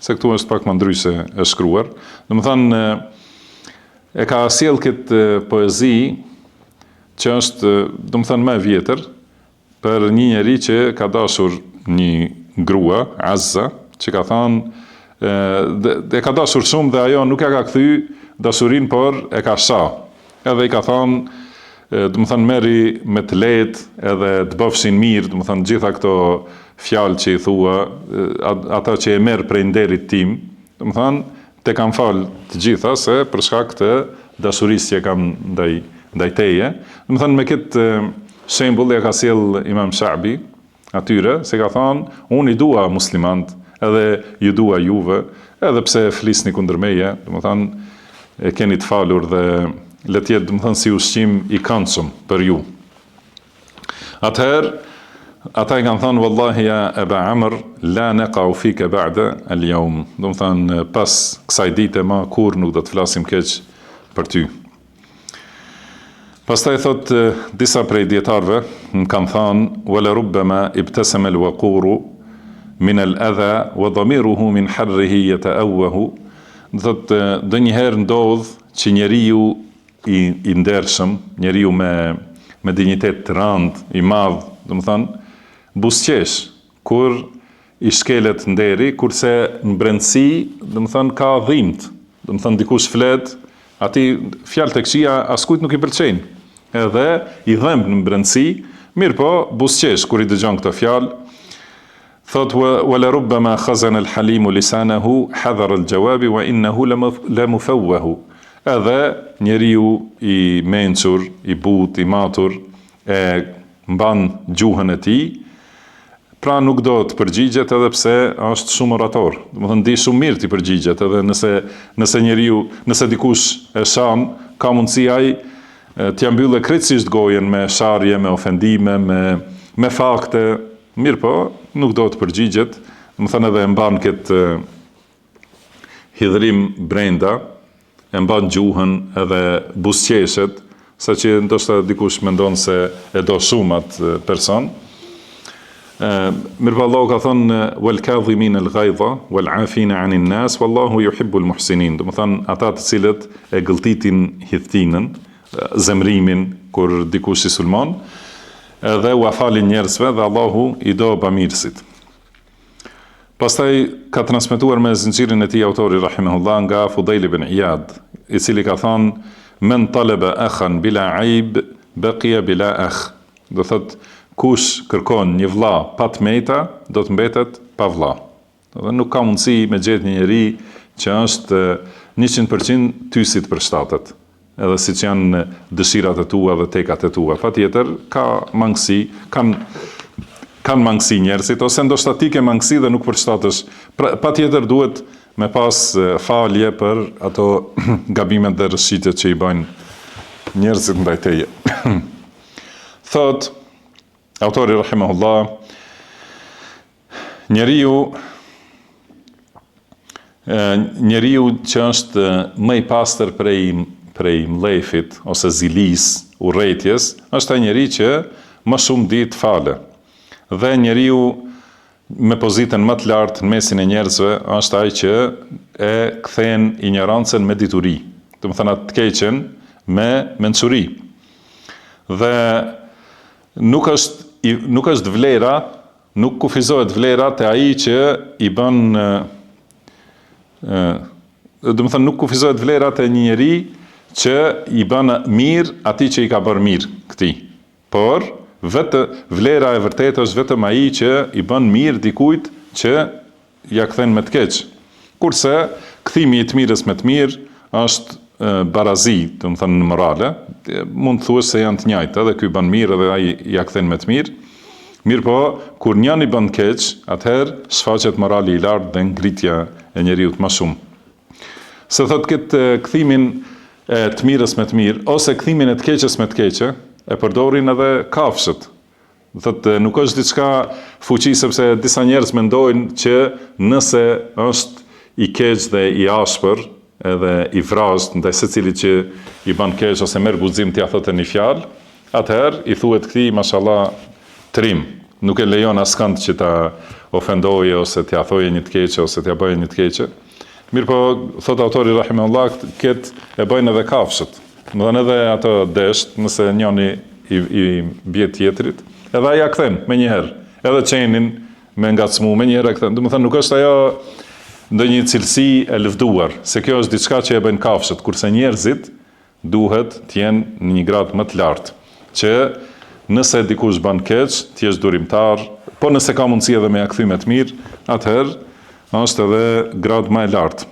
Se këtu është pak më ndryshe e shkruar. Do të thënë, e ka sjell këtë poezi që është, do të thënë, më e vjetër për një njeri që ka dashur një grua, Azza, që ka thënë e ka dashur shumë dhe ajo nuk ja ka kthy dashurinë, por e ka sha. Edhe i ka thënë, do të thënë, merri me të lehtë edhe të bëfshin mirë, do të thënë, gjitha këto fjalë që i thua, ata që e merr prej nderit tim, do të thënë, te kam fal të gjitha se për shkak të dashurisë që kam ndaj teje. Do të thënë, me këtë shembull e ka sjell Imam Sha'bi atyre, se ka thënë, unë i dua muslimant, edhe ju dua juve, edhe pse flisni kundër meje, do të thënë, e keni të falur dhe le të jetë, do të thënë, si ushqim i këndshëm për ju. Atëherë, ata i kanë thënë, wallahi ya Aba Amr, la naqa'u fika ba'da al-yawm. Do të thënë, pas kësaj dite më kur nuk do të flasim keq për ty. Pastaj thot disa prej dietarëve më kanë thënë, wala rubbama ibtasama al-waquru min al-adha wa dhamiruhu min harrihi yata'awwahu. Do thot ndonjëherë ndodh që njeriu i ndershëm, njeriu me dinjitet të rënd, i madh, do të thënë, buzëqesh kur i shkelet nderi, kurse në brendësi, do të thënë, ka dhimbt. Do të thënë, dikush flet, ati fjalët e këqija askujt nuk i pëlqejnë. Edhe i dhëmb në brendësi, mirë po, buzëqesh kur i dëgjon këtë fjalë. Thot, wala rubbama khazana al-halimu lisanahu hadhara al-jawabi wa innahu la mufawwahu. Edhe njeriu i mençur, i butë, i matur, e mban gjuhën e tij, pra nuk do të përgjigjet edhe pse është shumë orator. Do të thënë, di shumë mirë të përgjigjet, edhe nëse dikush e shan, ka mundësi ai t'ja mbyllë krejtësisht gojen me sharje, me ofendime, me fakte, mirë po, nuk do të përgjigjet, do të thënë edhe e mban këtë hidhrim brenda, e mban gjuhën edhe buzëqeshet, sa që ndoshta dikush mendon se e do shumë atë person. Mirë Allahu ka thënë wal kadhimin al ghaidha wal afina anin nas wallahu yuhibbul muhsinin. Do të thonë ata të cilët e gëlltitin hidhtinën, zemrimin kur dikush i sulmon, edhe u falin njerëzve dhe Allahu i do bamirësit. Pastaj ka transmetuar me zinxhirin e tij autori rahimahullah nga Fudail ibn Iyad, i cili ka thënë men talaba akhan bila aib baqiya bila akh. Do thotë kush kërkon një vlla pa tmeta, do të mbetet pa vlla. Dhe nuk ka mundësi me gjetë një njeri që është 100% ty si të përshtatet, edhe si që janë dëshirat e tua dhe tekat e tua. Patjetër, ka mangësi, kanë mangësi njerëzit, ose ndoshta ti ke mangësi dhe nuk përshtatesh. Patjetër duhet me pas falje për ato gabimet dhe rëshqitjet që i bajnë njerëzit ndaj teje. Thot autori rahimahullah, njeriu që është më i pastër prej mlefit ose zilis, urrëties, është ai njeri që më shumë di të falë. Dhe njeriu me pozitën më të lartë në mesin e njerëzve është ai që e kthen ignorancën me dituri. Do të thënë atë të keqen me mençuri. Dhe nuk është vlera, nuk kufizohet vlera te ai që i bën, do të thënë nuk kufizohet vlera te një njeri që i bën mirë atij që i ka bërë mirë këtij. Por vetë vlera e vërtetë është vetëm ai që i bën mirë dikujt që ja kthen me të keq. Kurse kthimi i të mirës me të mirë është barazi, do të thënë në morale, mund të thuash se janë të njëjtë, edhe ky bën mirë edhe ai ja kthen me të mirë. Mirë po, kur njëri bën keq, atëherë shfaqet morali i lartë dhe ngritja e njeriu më shumë. Se thot këtë kthimin e të mirës me të mirë, ose kthimin e të keqes me të keqe, e përdorin edhe kafshët. Thotë nuk është diçka fuqi, sepse disa njerëz mendojnë që nëse është i keq dhe i ashpër, edhe i vrazht ndaj secilit që i bën keq ose merr guxim t'ia thotë një fjalë, atëherë i thuhet këtij mashallah trim. Nuk e lejon askënd që ta ofendoje ose t'ia thojë një të keqe ose t'ia bëjë një të keqe. Mirë po, thot autori rahimahullah, këtë e bëjnë edhe kafshët. Më dhënë edhe ato desht, nëse njëni i bie tjetrit, edhe aja kthen me njëherë, edhe qenin me ngacmu me njëherë e kthen. Do të thënë nuk është ajo ndonjë cilësi e lëvduar, se kjo është diçka që e bëjnë kafshët, kurse njerëzit duhet të jenë në një gradë më të lartë, që nëse dikush bën keq, të jesh durimtar, po nëse ka mundësi edhe me ja kthy me të mirë, atëherë është edhe gradë më e lartë.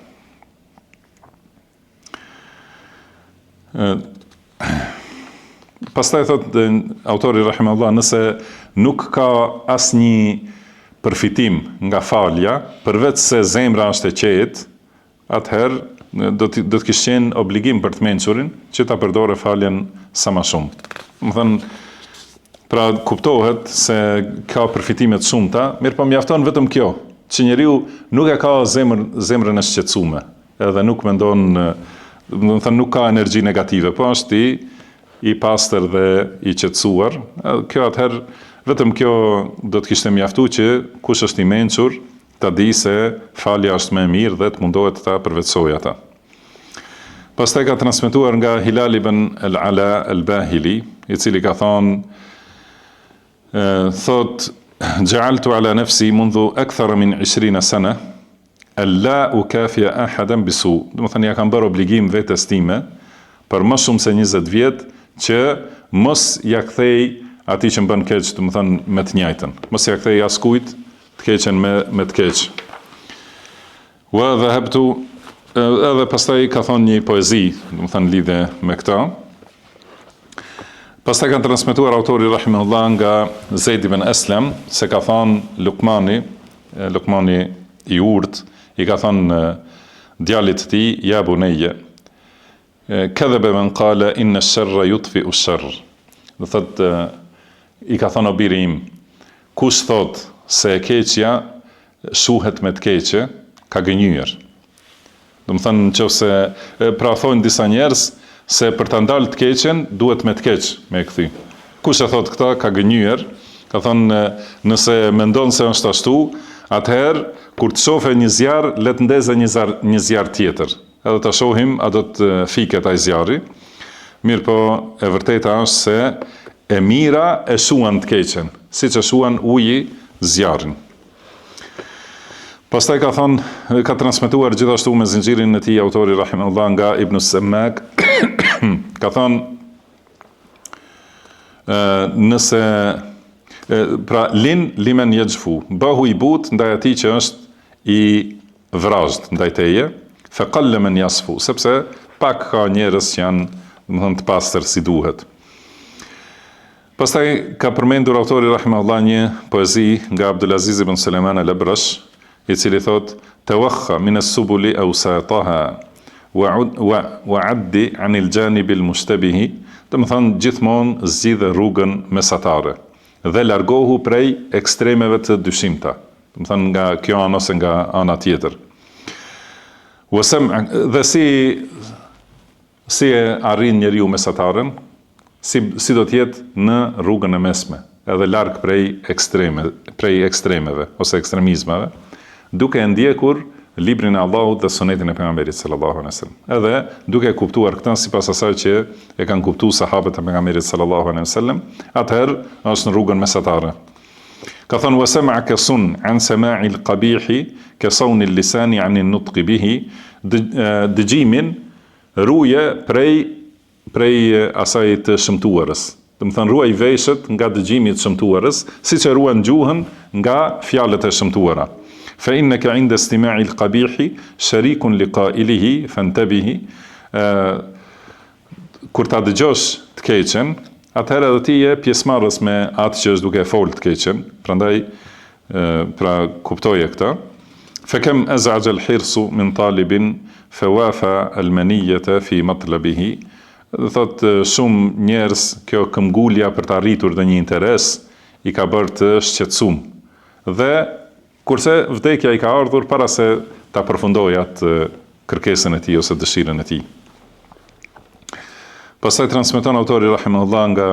Pastaj thot autori rahimahullah, nëse nuk ka asnjë përfitim nga falja, përveç se zemra është e qetë, atëherë do të kishte qenë obligim për të mençurin që ta përdore faljen sa më shumë. Do të thënë, pra kuptohet se ka përfitime të shumta, mirë po mjafton vetëm kjo, që njeriu nuk e ka zemrën e shqetësuar, edhe nuk mendon, do të thënë nuk ka energji negative, po është i pastër dhe i qetësuar. Kjo atëherë vetëm kjo do të kishte mjaftuar që kush është i mençur ta di se falja është më e mirë dhe të mundohet ta përvetësojë ata. Pastaj ka transmetuar nga Hilal ibn al-Ala al-Bahili, i cili ka thonë, thot ja'altu ala nafsi mundu akthara min 20 sana alla ukafiya ahadan bisu. Do të thënë ja kam bërë obligim vetes time për më shumë se 20 vjet që mos ja kthej atij që më bën keq, do të thënë me të njëjtën. Mos ja kthej askujt të keqen me të keq. Wa dhahabtu, edhe pastaj ka thonë një poezi, do të thënë lidhe me këtë. Pastaj kanë transmetuar autori rahimahullah nga Zeid ibn Aslam se ka thonë Lukmani i urt, i ka thonë djalit të tij, ja bunayya, kadhaba man qala inna ash-sharra yutfi'u ash-sharr. Do thotë i ka thonë o biri im, kush thot se e keqja shuhet me të keqe, ka gënjyer. Do të thënë nëse pra thonë disa njerëz se për ta ndalë të keqen duhet me të keq me e kthy. Kush e thot këtë ka gënjyer, Ka thonë, nëse mendon se është ashtu, atëherë, kur të shofe një zjarë, le të ndezë një zjarë tjetër. Edhe të shohim, a do të fiket ai zjarri. Mirë po, e vërteta është se e mira e shuan të keqen, si që shuan uji zjarrin. Pastaj ka thonë, ka transmetuar gjithashtu me zinxhirin e tij autori rahimahullah nga Ibn Semmak, ka thonë, nëse pra limen yajfu, bahu i but ndaj atij që është i vrazhd ndaj teje, fa qalla man yasfu, sepse pak ka njerëz që janë, domethënë, të pastër si duhet. Pastaj ka përmendur autori rahimahullah një poezi nga Abdulaziz ibn Suleiman al-Abrash, i cili thot: "Tawakha min as-subuli awsataha wa 'addi 'an al-janib al-mushtabih", domethënë gjithmonë zgjidh rrugën mesatare dhe largohu prej ekstremeve të dyshimta, domethënë nga kjo anë ose nga ana tjetër. Dhe si e arrin njeriu mesataren, si do të jetë në rrugën e mesme, edhe larg prej ekstremeve ose ekstremizmave, duke e ndjekur librin e Allahut dhe sunetin e pejgamberit sallallahu alaihi wasallam. Edhe duke kuptuar këtë sipas asaj që e kanë kuptuar sahabët e pejgamberit sallallahu alaihi wasallam, atëherë është në rrugën mesatare. Ka thënë: "Wa sam'aka sun 'an sama'i al-qabih ka sawni al-lisani 'an an-nutq bihi", dëgjimin ruje prej asaj të shëmtuarës. Domethënë ruaj veshët nga dëgjimi i shëmtuarës, siç e ruan gjuhën nga fjalët e shëmtuara. Fa innaka 'inda istima'i al-qabih sharikun li qa'ilihi fantabihi. Kur ta dëgjosh të keqen, atëherë edhe ti je pjesëmarrës me atë që është duke folë të keqen. Prandaj pra kuptoje këtë. Fa kam az'aja al-hirsu min talibin fa wafa al-maniyata fi matlabihi. Thot, shumë njerëz kjo këmbgulja për të arritur dhe një interes i ka bërë të shqetësuar. Dhe kurse vdekja i ka ardhur para se ta përfundojë atë kërkesën e tij ose dëshirën e tij. Pastaj transmeton autori rahimahullah nga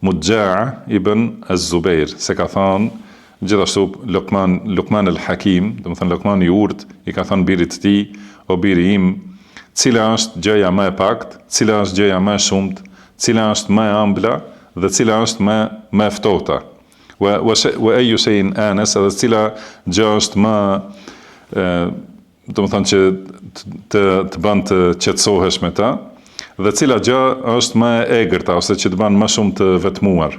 Mudja'a ibn Az-Zubair, se ka thënë gjithashtu Luqman al-Hakim, domethënë Luqman i urt, i ka thënë birit të tij: "O biri im, cila është gjëja më e paktë, cila është gjëja më e shumtë, cila është më e ëmbla dhe cila është më e ftohta. Wa ayyu shay'in anas", edhe cila gjë është më domethënë që të bën të qetësohesh me ta, dhe cila gjë është më e egërta ose që të bën më shumë të vetmuar.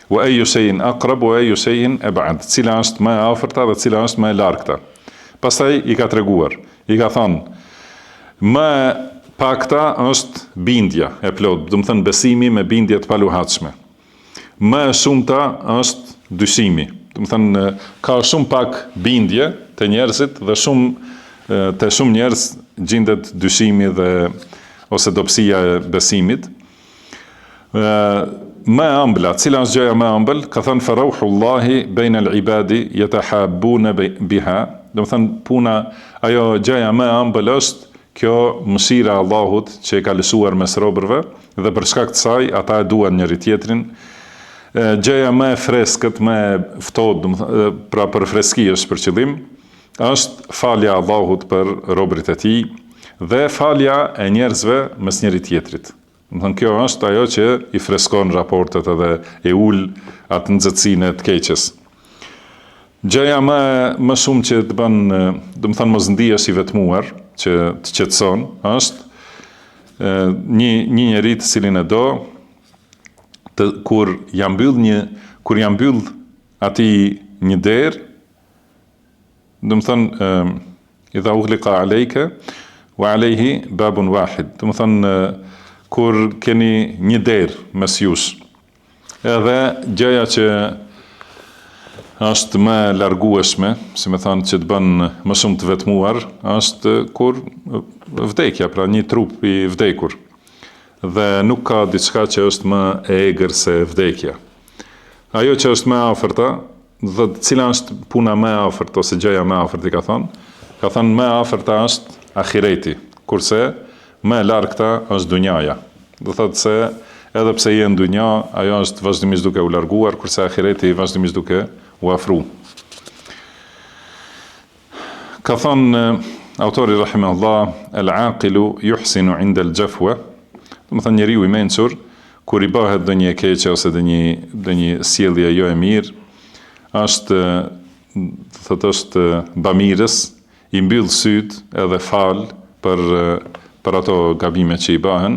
Wa ayyu shay'in aqrab wa ayyu shay'in ab'ad, cila është më e afërta dhe cila është më e largta. Pastaj i ka treguar, i ka thënë: "Më pakta është bindja e plot, do të thënë besimi me bindje të paluhatshme. Më e shumta është dyshimi, do të thënë ka shumë pak bindje te njerëzit dhe te shumë njerëz gjendet dyshimi dhe ose dobësia e besimit. Më e ëmbla, cila është gjëja më e ëmbël? Ka thënë: "Farauhullahi baina al-ibadi yatahabbuna biha", do të thënë puna, ajo gjëja më e ëmbël është kjo mëshira e Allahut që e ka lëshuar mes robërve dhe për shkak të saj ata e duan njëri tjetrin. Gjëja më e freskët, më e ftohtë, pra për freski është për qëllim, është falja e Allahut për robërit e tij dhe falja e njerëzve mes njëri tjetrit. Domethënë kjo është ajo që i freskon raportet edhe e ul atë nxehtësinë të keqes. Gjëja më shumë që të bën, domethënë mos ndihesh i vetmuar, që të qetëson, është një njerëz të cilin e do, kur ja mbyll atij një derë, domethënë idha ughliqa alayka wa alayhi babun wahid, domethënë kur keni një derë mes jush. Edhe gjëja që është më largueshme, si më thënë, që të bën më shumë të vetmuar, është kur vdekja, pra një trup i vdekur. Dhe nuk ka diçka që është më e egër se vdekja. Ajo që është më afërta, dhe cila është puna më afërt ose gjëja më afërt, i ka thënë më afërta është ahireti, kurse më e largta është dunjaja. Do thotë se edhe pse je në dunja, ajo është vazhdimisht duke u larguar, kurse ahireti vazhdimisht duke u afru. Ka thonë autori rahimahullah, al-aqilu yuhsinu inda al-jafwa, do të thonë njeriu i mençur kur i bëhet ndonjë e keqe ose ndonjë sjellje jo e mirë, është bamirës, i mbyll syt edhe fal për ato gabime që i bëhen.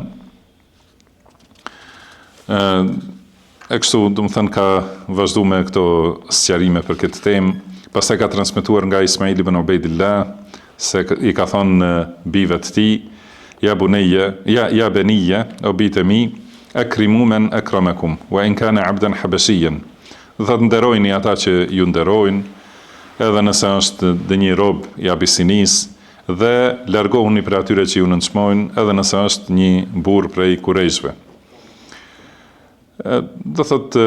E kështu, do të thënë, ka vazhdu me këto sqarime për këtë temë. Pastaj ka transmetuar nga Ismail ibn Ubaidillah se i ka thonë bijve të tij, ja benija, o bijtë mi, akrimu men akramakum, wa in kana abdan habashiyan. Do thotë nderojni ata që ju nderojnë, edhe nëse është ndonjë rob i Abisinisë, dhe largohuni prej atyre që ju nënçmojnë, edhe nëse është një burr prej Kurejshve. Do thotë,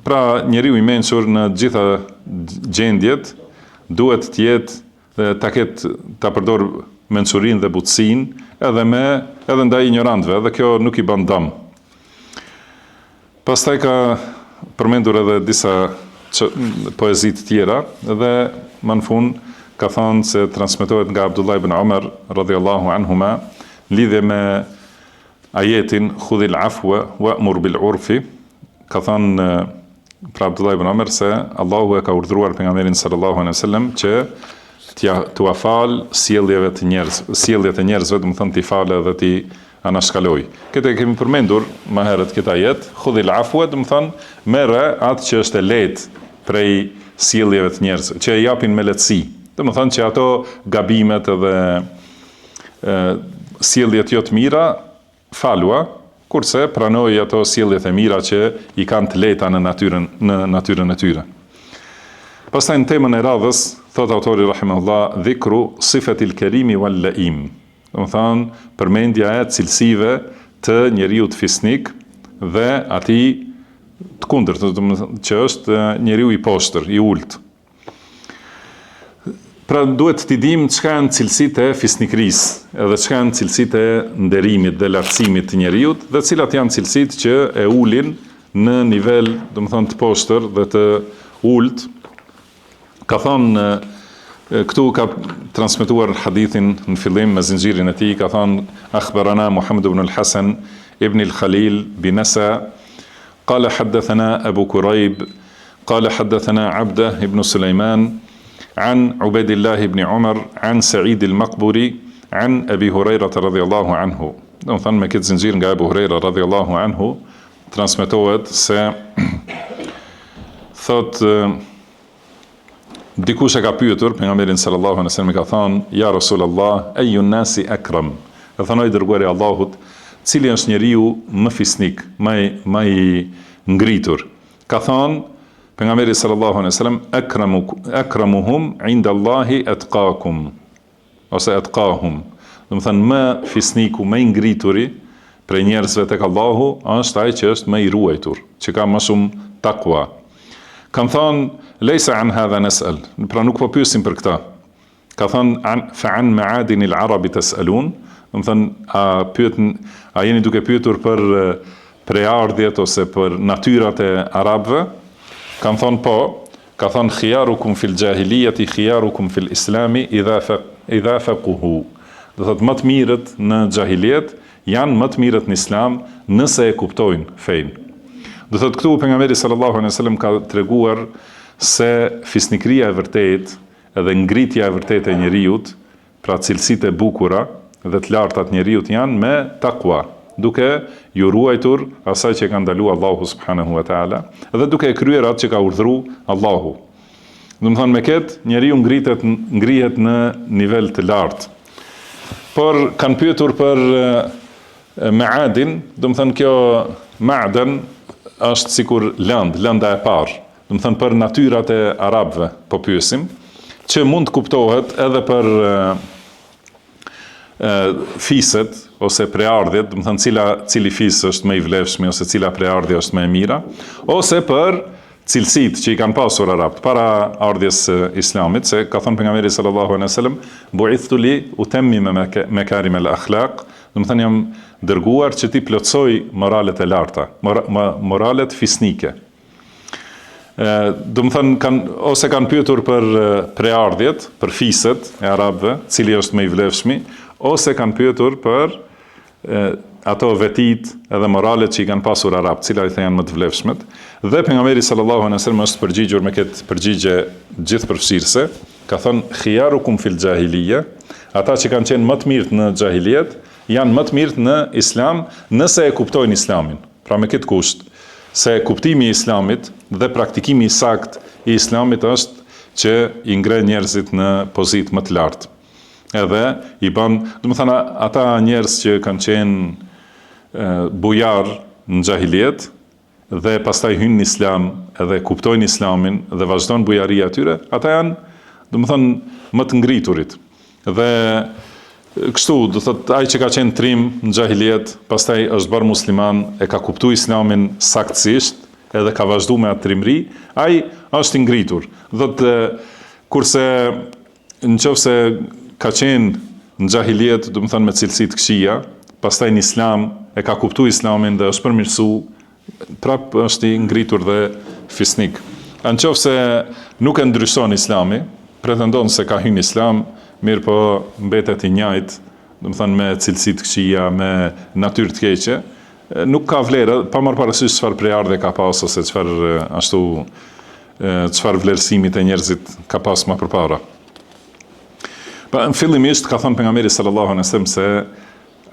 pra njeriu i mençur në gjitha gjendjet duhet të jetë ta përdor mençurinë dhe butësinë edhe ndaj ignorantëve, dhe kjo nuk i bën dëm. Pastaj ka përmendur edhe disa poezi të tjera, dhe më në fund ka thënë se transmetohet nga Abdullah ibn Umar radhiyallahu anhuma lidhje me ajetin khudhil afwa wa'mur bil urfi. Ka thënë pra Abdullah ibn Umar se Allahu e ka urdhëruar pejgamberin sallallahu alaihi wasallam që t'u afal sjelljet e njerëzve, do të thonë t'i falë dhe t'i anashkaloj. Këtë e kemi përmendur më herët këtë ajet, khudhil afwa, do të thonë merre atë që është e lehtë prej sjelljeve të njerëzve, që e japin me lehtësi. Do të thonë që ato gabimet edhe sjelljet jo të mira falua, kurse pranoi ato sjelljet e mira që i kanë të lehta në natyrën e tyre. Pastaj në temën e radhës, thot autori rahimahullah, dhikru sifatil kerimi wal laim. Do të thonë përmendja e cilësive të njeriu të fisnik dhe atij të kundërt, që është njeriu i poshtër, i ulët. Pra duhet t'i dim çka janë cilësitë e fisnikrisë, edhe çka janë cilësitë e nderimit dhe lartësimit të njeriu, dhe cilat janë cilësitë që e ulin në nivel, do të thonë, të poshtër dhe të ulët. Ka thonë, këtu ka transmetuar hadithin në fillim me zinxhirin e tij, ka thonë akhbarana Muhammad ibn al-Hasan ibn al-Khalil bin Nasa قال حدثنا أبو كريب قال حدثنا عبده ابن سليمان عن عبيد الله بن عمر عن سعيد المقبري عن أبي هريرة رضي الله عنه. Do të thonë me këtë zinxhir nga Abu Huraira radhiyallahu anhu transmetohet se thot dikush e ka pyetur pejgamberin sallallahu alaihi wasallam, ka thonë ja Rasulullah ayyun nasi akram. Ka thonë i dërguari i Allahut, cili është njeriu më fisnik, më i ngritur. Ka thonë pejgamberi sallallahu alaihi wasallam akramuhum inda Allahi atqakum, ose atqahum. Do të thënë më fisniku, më i ngrituri prej njerëzve tek Allahu është ai që është më i ruajtur, që ka më shumë takwa. Kan thonë leysa an hadha nas'al, pra nuk po pyesim për këtë. Ka thonë fa an ma'adin al-arab tas'alun, do të thënë a jeni duke pyetur për preardhjet ose për natyrat e arabëve? Kan thonë po. Ka thonë khiyarukum fil jahiliyati khiyarukum fil islami idha faqahu. Do thotë më të mirët në xahiliet janë më të mirët në islam nëse e kuptojnë fenë. Do thotë këtu pejgamberi sallallahu alaihi wasallam ka treguar se fisnikëria e vërtetë edhe ngritja e vërtetë e njeriut, pra cilësitë e bukura dhe të larta të njeriut janë me takwa, duke ju ruajtur asaj që ka ndaluar Allahu subhanahu wa taala dhe duke e kryer atë që ka urdhëruar Allahu. Do të thonë me këtë njeriu ngrihet në nivel të lartë. Por kanë pyetur për maadin, do të thënë kjo maaden është sikur lënda e parë. Do të thënë për natyrat e arabëve po pyesim, që mund të kuptohet edhe për fiset ose preardhjet, do të thënë cili fis është më i vlefshëm ose cila preardhje është më e mira, ose për cilësitë që i kanë pasur arabët para ardhjes islamit, se ka thënë pejgamberi sallallahu alaihi wasallam bu'ithtu li utammima makarim al-akhlaq, Domethënë jam dërguar që ti plotësoj moralet e larta, moralet fisnike. Domethënë ose kanë pyetur për preardhjet, për fiset e arabëve, cili është më i vlefshmi, ose kanë pyetur për ato vetit edhe moralet që i kanë pasur arabët, cilat janë më të vlefshmet. Dhe pejgamberi sallallahu alaihi wasallam është përgjigjur me këtë përgjigje gjithëpërfshirëse, ka thënë khiyarukum fil jahiliya, ata që kanë qenë më të mirë në xahiliet, janë më të mirë në islam nëse e kuptojnë islamin. Pra me këtë kusht, se kuptimi i islamit dhe praktikimi i sakt i islamit është që i ngre njerëzit në pozitë më të lartë. Edhe i bën, domethënë ata njerëz që kanë qenë bujar në xahiliet dhe pastaj hynë në islam edhe kuptojnë islamin dhe vazhdon bujaria atyre, ata janë, domethënë më të ngriturit. Dhe kështu, do thotë, ai që ka qenë trim në xahiliet, pastaj është bërë musliman, e ka kuptuar islamin saktësisht, edhe ka vazhduar me atë trimëri, ai është i ngritur. Do të kurse nëse ka qenë në xahiliet, do të thënë me cilësi të këqija, pastaj në islam e ka kuptuar islamin dhe është përmirësuar, prap është i ngritur dhe fisnik. Nëse nuk e ndryshon islami, pretendon se ka hyrë në islam, mirë po mbetet i njëjtë, do të thënë me cilësi të këqija, me natyrë të keqe, nuk ka vlerë, pa marrë parasysh çfarë preardhje ka pas ose çfarë vlerësimi të njerëzit ka pas më përpara. Pa në fillimisht ka thënë pejgamberi sallallahu alaihi wasallam se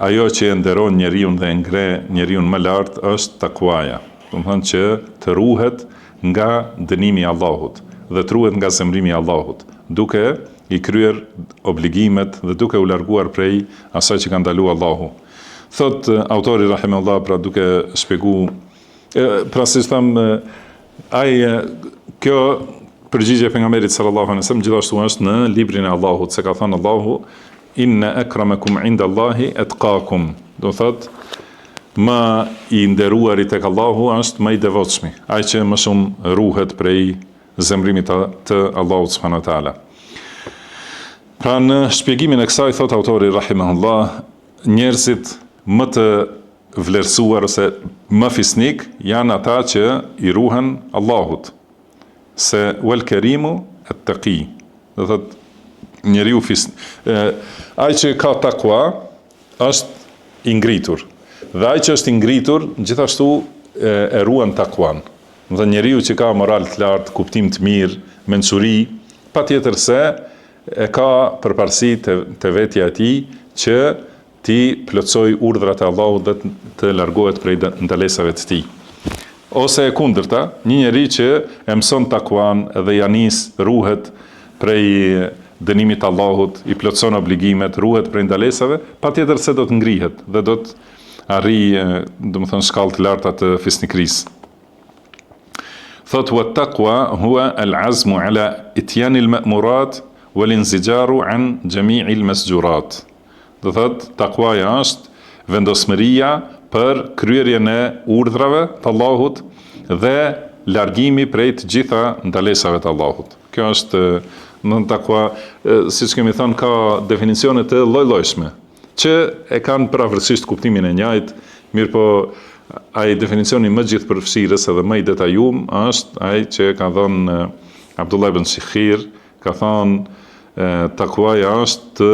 ajo që e nderon njeriu dhe e ngre njeriu më lart është takwaja. Do të thënë që të ruhet nga dënimi i Allahut dhe të ruhet nga zemrimi i Allahut, duke i kryer obligimet dhe duke u larguar prej asaj që ka ndaluar Allahu. Thot autori rahimahullah, pra duke shpjeguar, pra si tham, kjo përgjigje e pejgamberit sallallahu alaihi wasallam gjithashtu është në librin e Allahut, se ka thënë Allahu inna akramakum indallahi atqakum. Do thot më i nderuari tek Allahu është më i devotshmi, ai që më shumë ruhet prej zemrimit të Allahut subhanahu wa taala. Pra në shpjegimin e kësaj, thot autori rahimahullah, njerëzit më të vlerësuar ose më fisnik janë ata që i ruhen Allahut, se wal kerimu at-taqi. Do thot njeriu ai që ka takwa është i ngritur. Dhe ai që është i ngritur gjithashtu e ruan takwan. Do thot njeriu që ka moral të lartë, kuptim të mirë, mençuri, patjetër se e ka përparësi të vetja e tij që ti plotësoj urdhrat e Allahut dhe të largohet prej ndalesave të tij. Ose e kundërta, një njeri që e mëson takuan dhe ja nis ruhet prej dënimit të Allahut, i plotëson obligimet, ruhet prej ndalesave, patjetër se do të ngrihet dhe do të arrijë, domethënë, shkallë të larta të fisnikrisë. Thot wa taqwa huwa al-azmu ala ityan al-ma'murat wal-inzijaru an jami' al-masjurat. Do thot takwaja është vendosmëria për kryerjen e urdhrave të Allahut dhe largimi prej të gjitha ndalesave të Allahut. Kjo është në takwa, siç kemi thënë, ka definicione të lloj-llojshme, që e kanë pavarësisht kuptimin e njëjtë, mirë po ai definicioni më gjithëpërfshirës edhe më i detajuar është ai që ka dhënë Abdullah ibn Shikhir, ka thënë takwaja është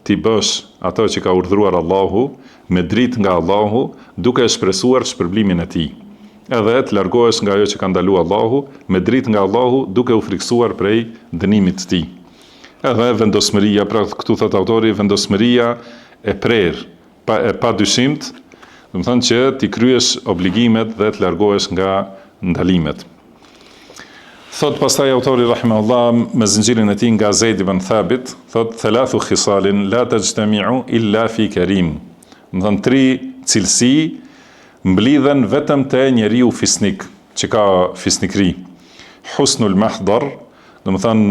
ti bësh ato që ka urdhëruar Allahu me dritë nga Allahu, duke shpresuar shpërblimin e tij. Edhe të largohesh nga ajo që ka ndaluar Allahu me dritë nga Allahu, duke u friksuar prej dënimit të tij. Edhe vendosmëria, pra këtu thot autori, vendosmëria e prerë, pa dyshimt, do të thonë që ti kryesh obligimet dhe të largohesh nga ndalimet. Thot pastaj autori rahimahullah me zinxhirin e tij nga Zeid ibn Thabit, thot thalathu khisalin la tajtami'u illa fi karim. Do thon tri cilësi mblidhen vetëm te njeriu fisnik, që ka fisnikri. Husnul mahdar, do të thon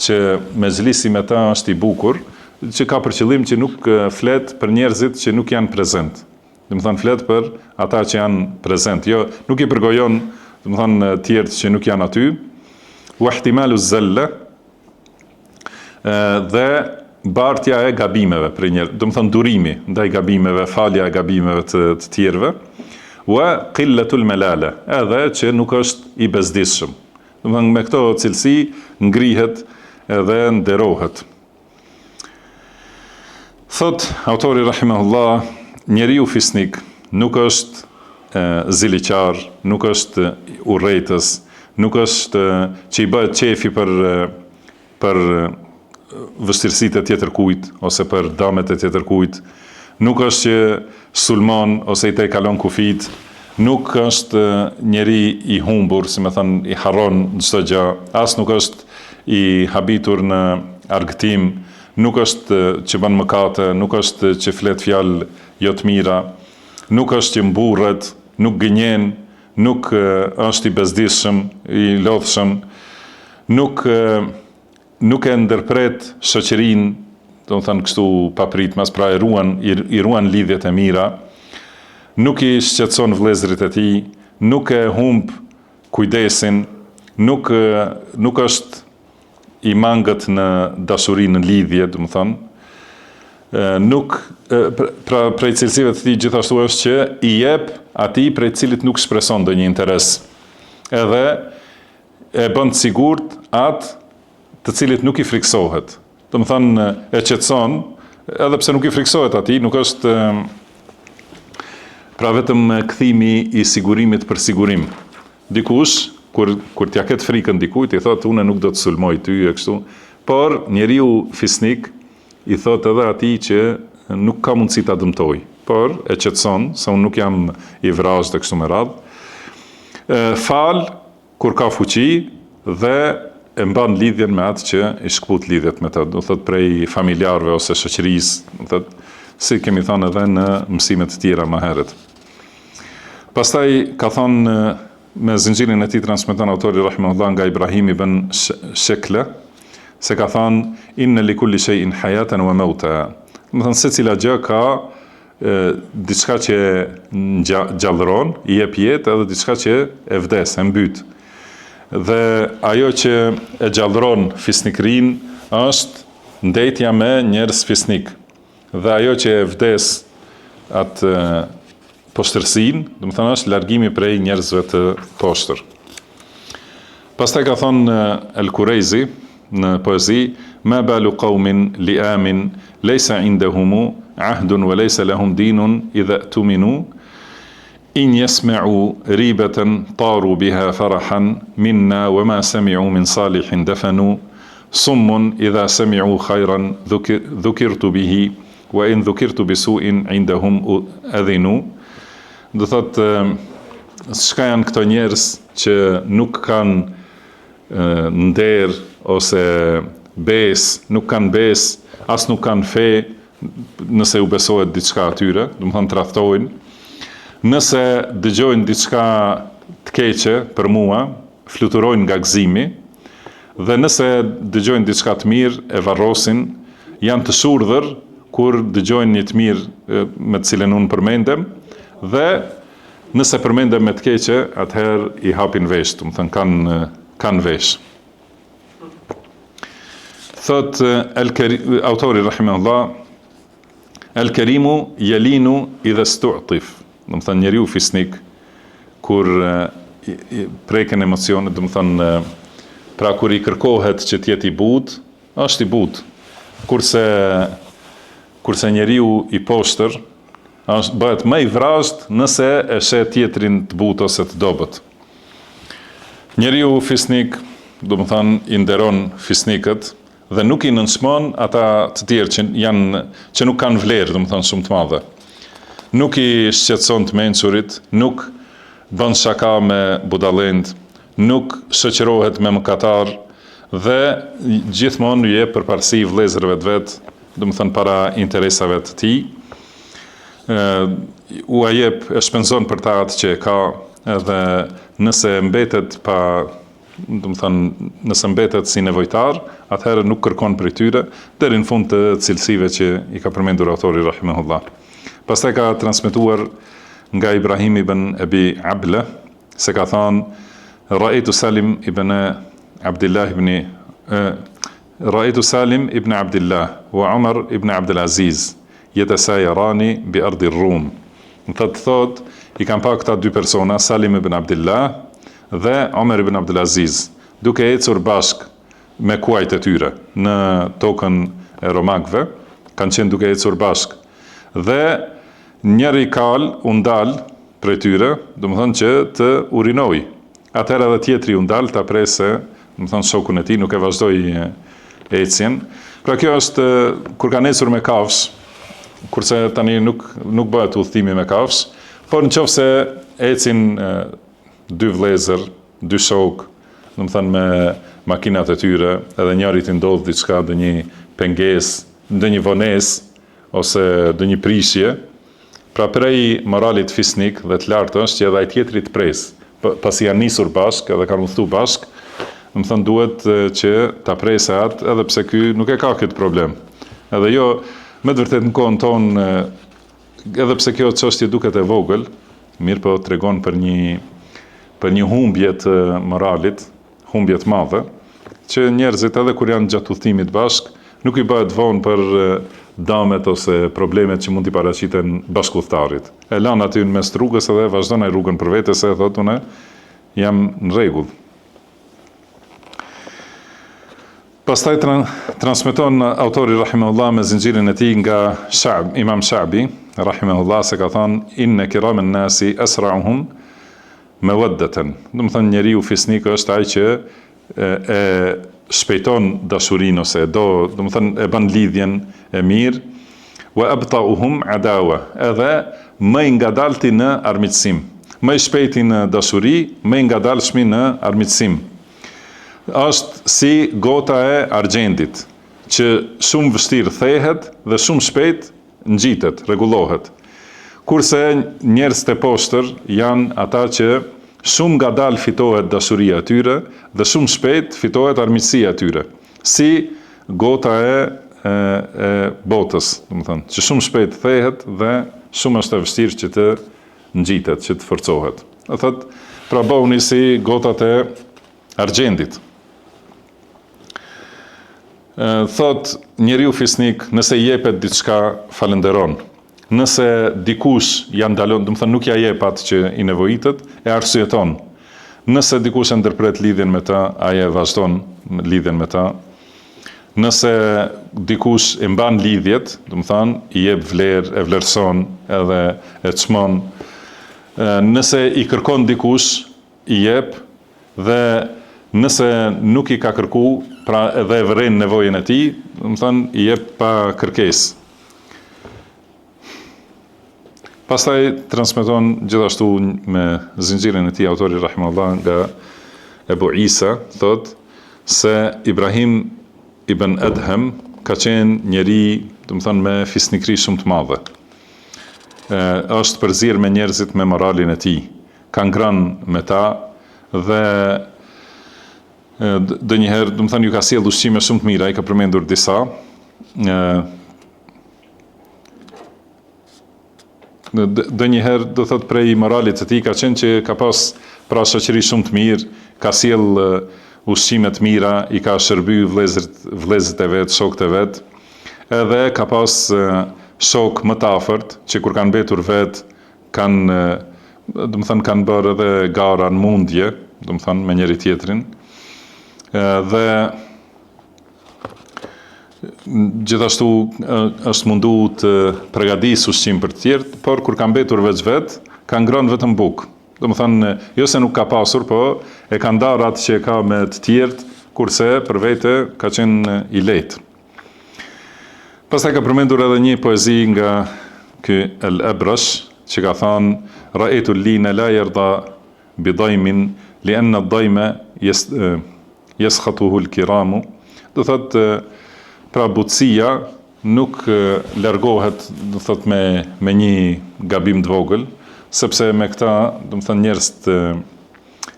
që mezhlisi me ta është i bukur, që ka për qëllim që nuk flet për njerëzit që nuk janë prezent. Do të thon flet për ata që janë prezent, jo nuk i përgojon, do të thon tjerët që nuk janë aty. Wa ihtimalu zalla, dhe bartja e gabimeve për njerëz, do të thonë durimi ndaj gabimeve, falja e gabimeve të tjerëve, wa qillatul malala, edhe që nuk është i bezdisshëm. Do të thonë me këto cilësi ngrihet edhe nderohet. Thot autori rahimahullah, njeriu fisnik nuk është ziliqar, nuk është urrejtës, nuk është që i bëhet qefi për vështirësitë e tjetër kujt ose për damet e tjetër kujt, nuk është që sulmon ose i te kalon kufit, nuk është njeri i humbur, si me thënë, i harron çdo gjë, as nuk është i habitur në argëtim, nuk është që bën mëkate, nuk është që flet fjalë jo të mira, nuk është që mburret, nuk gënjen, nuk është i bezdisshëm, i lodhshëm, nuk e ndërpret shoqërinë, do të thënë kështu papritmas, pra i ruan lidhjet e mira, nuk i shqetëson vëllezërit e tij, nuk e humb kujdesin, nuk është i mangët në dashuri në lidhje, do të thonë, pra prej cilësive të tij gjithashtu është që i jep atij prej cilit nuk shpreson ndonjë interes, edhe e bën të sigurt atë të cilit nuk i friksohet. Do të thonë e qetëson, edhe pse nuk i friksohet atij, nuk është pra vetëm kthimi i sigurimit për sigurim. Dikush kur t'ja ket frikën dikujt, i thotë unë nuk do të sulmoj ty e kështu, por njeriu fisnik i thotë edhe atij që nuk ka mundësi ta dëmtoj, por e qetëson se unë nuk jam i vrazhd e kështu me radhë. Fal kur ka fuqi dhe e mban lidhjen me atë që i shkput lidhjet me të, do thotë prej familjarëve ose shoqërisë, do thotë si kemi thënë edhe në mësimet të tjera më herët. Pastaj ka thonë me zinxhirin e tij transmeton autori rahimahullah nga Ibrahim ibn Shekla, se ka thonë inna li kulli shay'in hayatan wa mauta. Do thonë secila gjë ka diçka që gjallëron, i jep jetë, edhe diçka që e vdes, e mbyt. Dhe ajo që e gjallëron fisnikrin është ndetja me njerëz fisnik. Dhe ajo që e vdes atë poshtërsinë, do të thonë është largimi prej njerëzve të poshtër. Pastaj ka thonë El-Kurejzi në poezi, ma balu qaumin liamin laysa indahumu ahdun wa laysa lahum dinun idha tuminu in yasma'u ribatan taru biha farahan minna wa ma sami'u min salihin dafanu summun idha sami'u khayran dhukirtu bihi wa in dhukirtu bisu'in indahum adhinu. Do thotë çka janë këto njerëz që nuk kanë nder ose nuk kanë besë, as nuk kanë fe nëse u besohet diçka atyre, do të thonë tradhtojnë. Nëse dëgjojnë diçka të keqe për mua, fluturojnë nga gëzimi, dhe nëse dëgjojnë diçka të mirë, e varrosin, janë të shurdhër kur dëgjojnë një të mirë me të cilën unë përmendem, dhe nëse përmendem me të keqe, atëherë i hapin vesh, do të thënë kanë vesh. Thot autori rahimahullah, El-Kerimu jelinu idha stu'tif. Do të thënë njeriu fisnik kur preken emocionet, do të thënë pra kur i kërkohet që të jetë i butë, është i butë. Kurse njeriu i poshtër bëhet më i vrazhd nëse e sheh tjetrin të butë ose të dobët. Njeriu fisnik, do të thënë, i nderon fisnikët dhe nuk i nënçmon ata të tjerë që nuk kanë vlerë, do të thënë, shumë të madhe. Nuk i shqetëson të mençurit, nuk bën shaka me budallënd, nuk shoqërohet me mëkatar dhe gjithmonë i jep përparësi vëllezërve të vet, do të thënë para interesave të tij. U ajep e shpenzon për ta atë që e ka, edhe nëse mbetet nëse mbetet si nevojtar, atëherë nuk kërkon prej tyre, deri në fund të cilësive që i ka përmendur autori rahimahullah. Pastaj ka transmetuar nga Ibrahim ibn Abi Abla, se ka thënë Ra'aytu Salim ibn Abdullah ibn Ra'aytu Salim ibn Abdullah wa Umar ibn Abdul Aziz yatasayarani bi ardi Rum. Më thot, i kam pa këta dy persona, Salim ibn Abdullah dhe Umar ibn Abdul Aziz, duke ecur bashk me kuajt e tyre në tokën e romakëve, kanë qenë duke ecur bashk. Dhe njëri kal u ndal prej tyre, do të thonë që të urinoj. Atëherë edhe tjetri u ndal ta presë, do të thonë shokun e tij, nuk e vazhdoi ecjen. Pra kjo është kur kanë ecur me kafsh, kurse tani nuk bëhet udhëtimi me kafsh, por nëse ecin dy vëllezër, dy shok, do të thonë me makinat e tyre, edhe njërit i ndodh diçka, ndonjë pengesë, ndonjë vonesë ose ndonjë prishje, pra prej moralit fisnik dhe të lartë është që edhe ai tjetri të presë, pasi janë nisur bashkë edhe kanë udhëtuar bashkë, do të thonë duhet që ta presë atë, edhe pse ky nuk e ka këtë problem. Edhe jo, me të vërtetë në kohën tonë, edhe pse kjo çështje duket e vogël, mirë po tregon për një humbje të moralit, humbje të madhe, që njerëzit edhe kur janë gjatë udhëtimit bashk, nuk i bëhet vonë për damet ose problemet që mund t'i paraqiten bashkëudhëtarit. E lan aty në mes rrugës edhe vazhdon ai rrugën për vete se thotë unë jam në rregull. Pastaj transmeton autori rahimahullah me zinxhirin e tij nga Imam Sha'bi rahimahullah se ka thënë inna kiraman nasi asra'uhum mawaddatan. Do të thonë njeriu fisnik është ai që e shpejton dashurinë ose do të thonë e bën lidhjen e mirë, wa abta'uhum adawa, edhe më i ngadalti në armiqësim, më i shpejti në dashuri, më i ngadalshmi në armiqësim. Është si gota e argjendit, që shumë vështirë thehet dhe shumë shpejt ngjitet, rregullohet. Kurse njerëzit e poshtër janë ata që shumë ngadalë fitohet dashuria e tyre dhe shumë shpejt fitohet armiqësia e tyre. Si gota e botës, domethënë, që shumë shpejt thehet dhe shumë është e vështirë që të ngjitet, që të forcohet. Do thotë, pra bëuni si gotat e argjendit. Thot njeriu fisnik, nëse i jepet diçka, falenderon. Nëse dikush ja ndalon, do të thonë nuk ja jep atë që i nevojitet, e arsyeton. Nëse dikush e ndërpret lidhjen me ta, ai e vazhdon lidhjen me ta. Nëse dikush e mban lidhjet, do të thonë i jep vlerë, e vlerëson edhe e çmon. Nëse i kërkon dikush, i jep, dhe nëse nuk i ka kërku, pra edhe e vëren nevojën e tij, do të thonë i jep pa kërkesë. Pastaj transmeton gjithashtu me zinxhirin e tij autori rahimahullah nga Ebu Isa, thot se Ibrahim ibn Adham ka qenë njeri, do të thonë me fisnikëri shumë të madhe. Është përzir me njerëzit me moralin e tij, ka ngrënë me ta dhe ndonjëherë, do të thonë ju ka sjellë ushqime shumë të mira, ai ka përmendur disa. Ndonjëherë, do thotë prej moralit të tij ka qenë që ka pas pra shoqëri shumë të mirë, ka sjell ushqime të mira, i ka shërby vëllezërit e vet, shokët e vet. Edhe ka pas shok më të afërt që kur kanë mbetur vet, kanë, do të thonë kanë bërë edhe gara në mundje, do të thonë me njëri tjetrin. Dhe gjithashtu është mundu të përgatisë ushqim për të tjerë, por kur ka mbetur veç vet, ka ngrënë vetëm bukë. Do të thonë, jo se nuk ka pasur, po e ka ndarë atë që e ka me të tjerët, kurse për vete ka qenë i lehtë. Pastaj ka përmendur edhe një poezi nga ky El-Abrash, që ka thënë ra'aytu al-lina la yarda bi daymin li'anna ad-dayma yaskhatuhu al-kiramu. Do thotë pra butësia nuk largohet, do thotë me një gabim të vogël, sepse me këta, do të thonë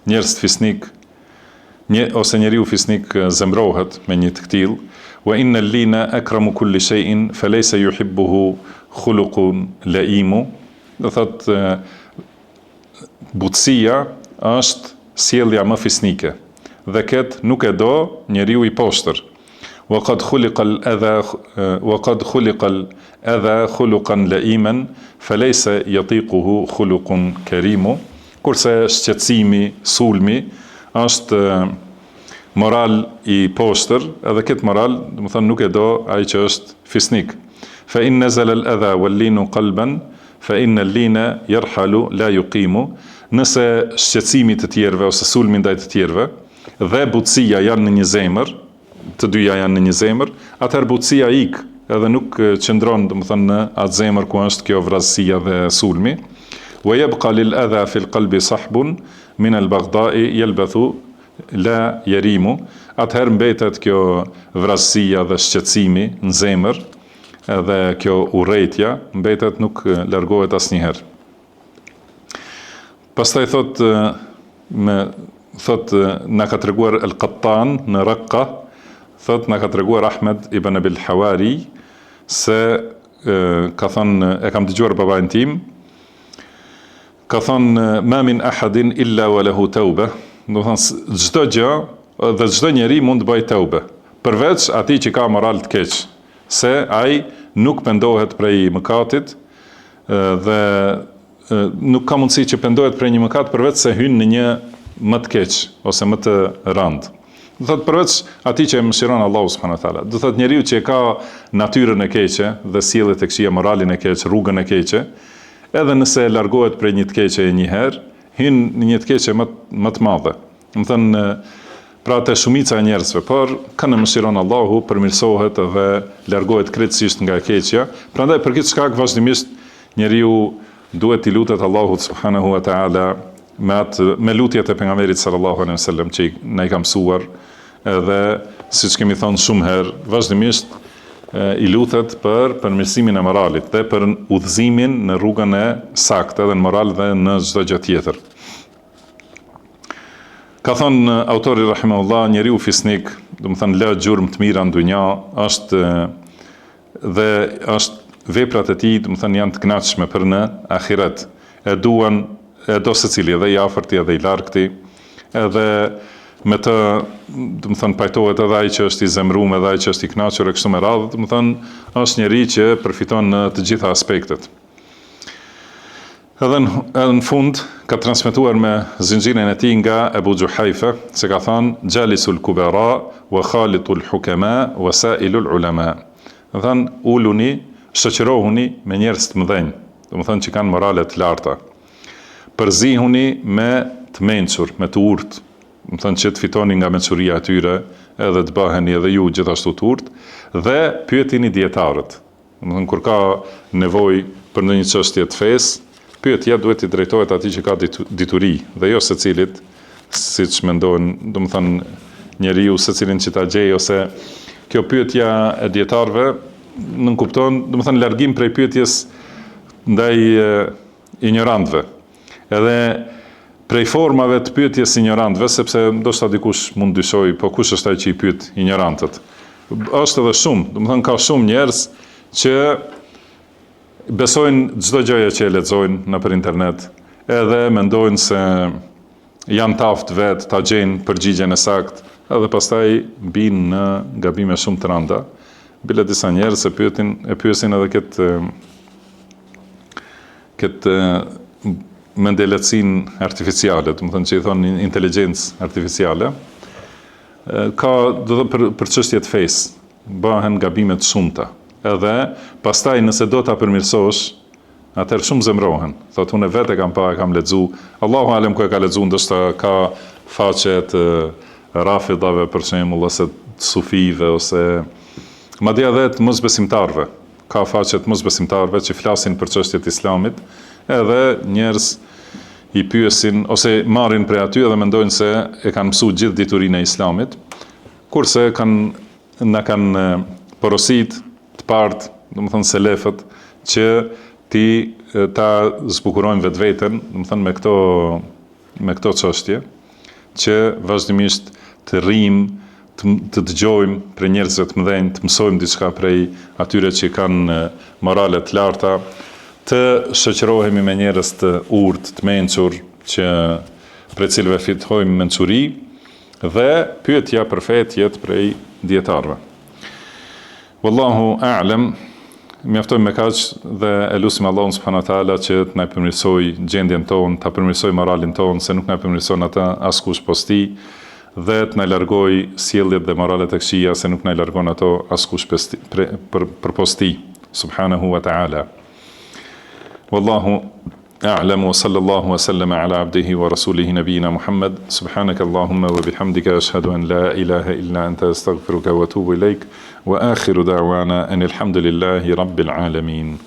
njerëz fisnik, ose njeriu fisnik zemrohet me një të tillë. Wa inna al-lina akramu kulli shay'in falaysa yuhibbuhu khuluqun laimu. Do thotë butësia është sjellja më fisnike dhe këtë nuk e do njeriu i poshtër. وقد خلق الأذى خلقا لئيما فليس يطيقه خلق كريم. Kurse shqetësimi, sulmi, është moral i poshtër, edhe këtë moral, do të thonë nuk e do ai që është fisnik. Fa in nazala al-adha wal-linu qalban, fa inna al-lina yarhalu la yuqimu. Nëse shqetësimi të tjerëve ose sulmi ndaj të tjerëve dhe butësia janë në një zemër, të dyja janë në një zemër, atëherë butësia ik, edhe nuk qëndron, do të thonë në atë zemër ku është kjo vrasësia dhe sulmi. ويبقى للأذى في القلب صحب من البغضاء يلبث لا يريم. Atëherë mbetet kjo vrasësia dhe shqetësimi në zemër, edhe kjo urrëtia mbetet nuk largohet asnjëherë. Pastaj na ka treguar Al-Qattan në Raqqa, na ka treguar Ahmed ibn Abil Hawari se ka thënë, e kam dëgjuar babain tim, ka thonë ma min ahadin illa wa lahu tauba, do thonë çdo gjë dhe çdo njeri mund të bëjë tauba, përveç atij që ka moral të keq, se ai nuk pendohet prej mëkatit dhe nuk ka mundësi që pendohet prej një mëkat përveç se hyn në një më të keq ose më të rënd. Do thotë përveç atij që e mëshiron Allahu subhanahu wa taala. Do thotë njeriu që e ka natyrën e keqe dhe sjelljet e këqija, moralin e keq, rrugën e keqe, edhe nëse largohet prej një të keqe një herë, hyn në një të keqe më të madhe. Do të thënë, pra te shumica e njerëzve, por kanë mëshiron Allahu, përmirësohet dhe largohet krejtësisht nga e keqja. Prandaj për këtë shkak vazhdimisht njeriu duhet i lutet Allahut subhanahu wa taala me lutjet e pejgamberit sallallahu alaihi wasallam që na i ka mësuar, edhe siç kemi thënë shumë herë, vazhdimisht i lutet për përmirësimin e moralit dhe për udhëzimin në rrugën e saktë edhe në moral dhe në çdo gjë tjetër. Ka thënë autori rahimahullah, njeriu fisnik, do të thënë lë gjurmë të mira në dunja, është veprat e tij, do të thënë janë të kënaqshme për në ahiret. E do secili, edhe i afërti edhe i largti, edhe me të, do të thënë, pajtohet edhe ai që është i zemruar, edhe ai që është i kënaqur e kështu me radhë, do të thënë, është njeri që përfiton në të gjitha aspektet. Edhe në fund ka transmetuar me zinxhirin e tij nga Abu Juhayfa, se ka thënë jalisul kubara wa khalitul hukama wa sa'ilul ulama. Do thënë, uluni, shoqërohuni me njerëz të mëdhenj, do të thënë që kanë morale të larta. Përzihuni me të mençur, me të urtë, do të thënë që të fitoni nga mençuria e tyre, edhe të bëheni edhe ju gjithashtu të urtë, dhe pyetini dietarët. Do të thënë kur ka nevojë për ndonjë çështje të fesë, pyetja duhet i drejtohet atij që ka dituri, dhe jo secilit, siç mendojnë, do të thënë njeriu secilin që ta gjej, ose kjo pyetja e dietarëve nuk kupton, do të thënë largim prej pyetjes ndaj ignorantëve. Edhe prej formave të pyetjes ignorantëve, sepse ndoshta dikush mund dyshoj, po kush është ai që i pyet ignorantët? Është edhe shumë, do të thënë ka shumë njerëz që besojnë çdo gjë që e lexojnë nëpër internet, edhe mendojnë se janë të aftë vetë ta gjejnë përgjigjen e saktë, edhe pastaj binë në gabime shumë të rënda. Bile disa njerëz e pyesin edhe këtë mendeletësin artificiale, do të thënë që i thonë inteligjencë artificiale, ka do të për çështje të fesë, bëhen gabime të shumta. Edhe pastaj nëse do ta përmirësosh, atëherë shumë zemrohen. Thotë unë vetë kam lexu, Allahu alem ku e ka lexuar, ndoshta ka faqe të rafidave për shembull, ose të sufive, ose madje edhe të mosbesimtarëve. Ka faqe të mosbesimtarëve që flasin për çështjet e Islamit, edhe njerëz i pyesin ose marrin prej aty edhe mendojnë se e kanë mësuar gjithë diturinë e Islamit, kurse na kanë porosit të partë, do të thënë selefët, që ta zbukurojnë vetveten, do të thënë me këto çështje, që vazhdimisht të rrim, të dëgjojmë prej njerëzve të mëdhenj, të mësojmë diçka prej atyre që kanë morale të larta, të shoqërohemi me njerëz të urtë, të mençur, që prej cilëve fitojmë mençuri, dhe pyetja për fe jetë prej dietarëve. Wallahu a'lam. Mjaftojmë me kaq dhe e lutim Allahun subhanahu wa taala që të na përmirësoj gjendjen tonë, ta përmirësoj moralin tonë, se nuk na përmirëson ata askush posti, dhe të na largoj sjelljet dhe moralet e këqija, se nuk na largon ato askush për posti. Subhanahu wa ta'ala. Wallahu a'lam wa sallallahu wa sallama ala abdihi wa rasulihi nabiyina Muhammad. Subhanaka Allahumma wa bihamdika ashhadu an la ilaha illa anta astaghfiruka wa atubu ilaik. Wa akhiru da'wana anil hamdulillahi rabbil alamin.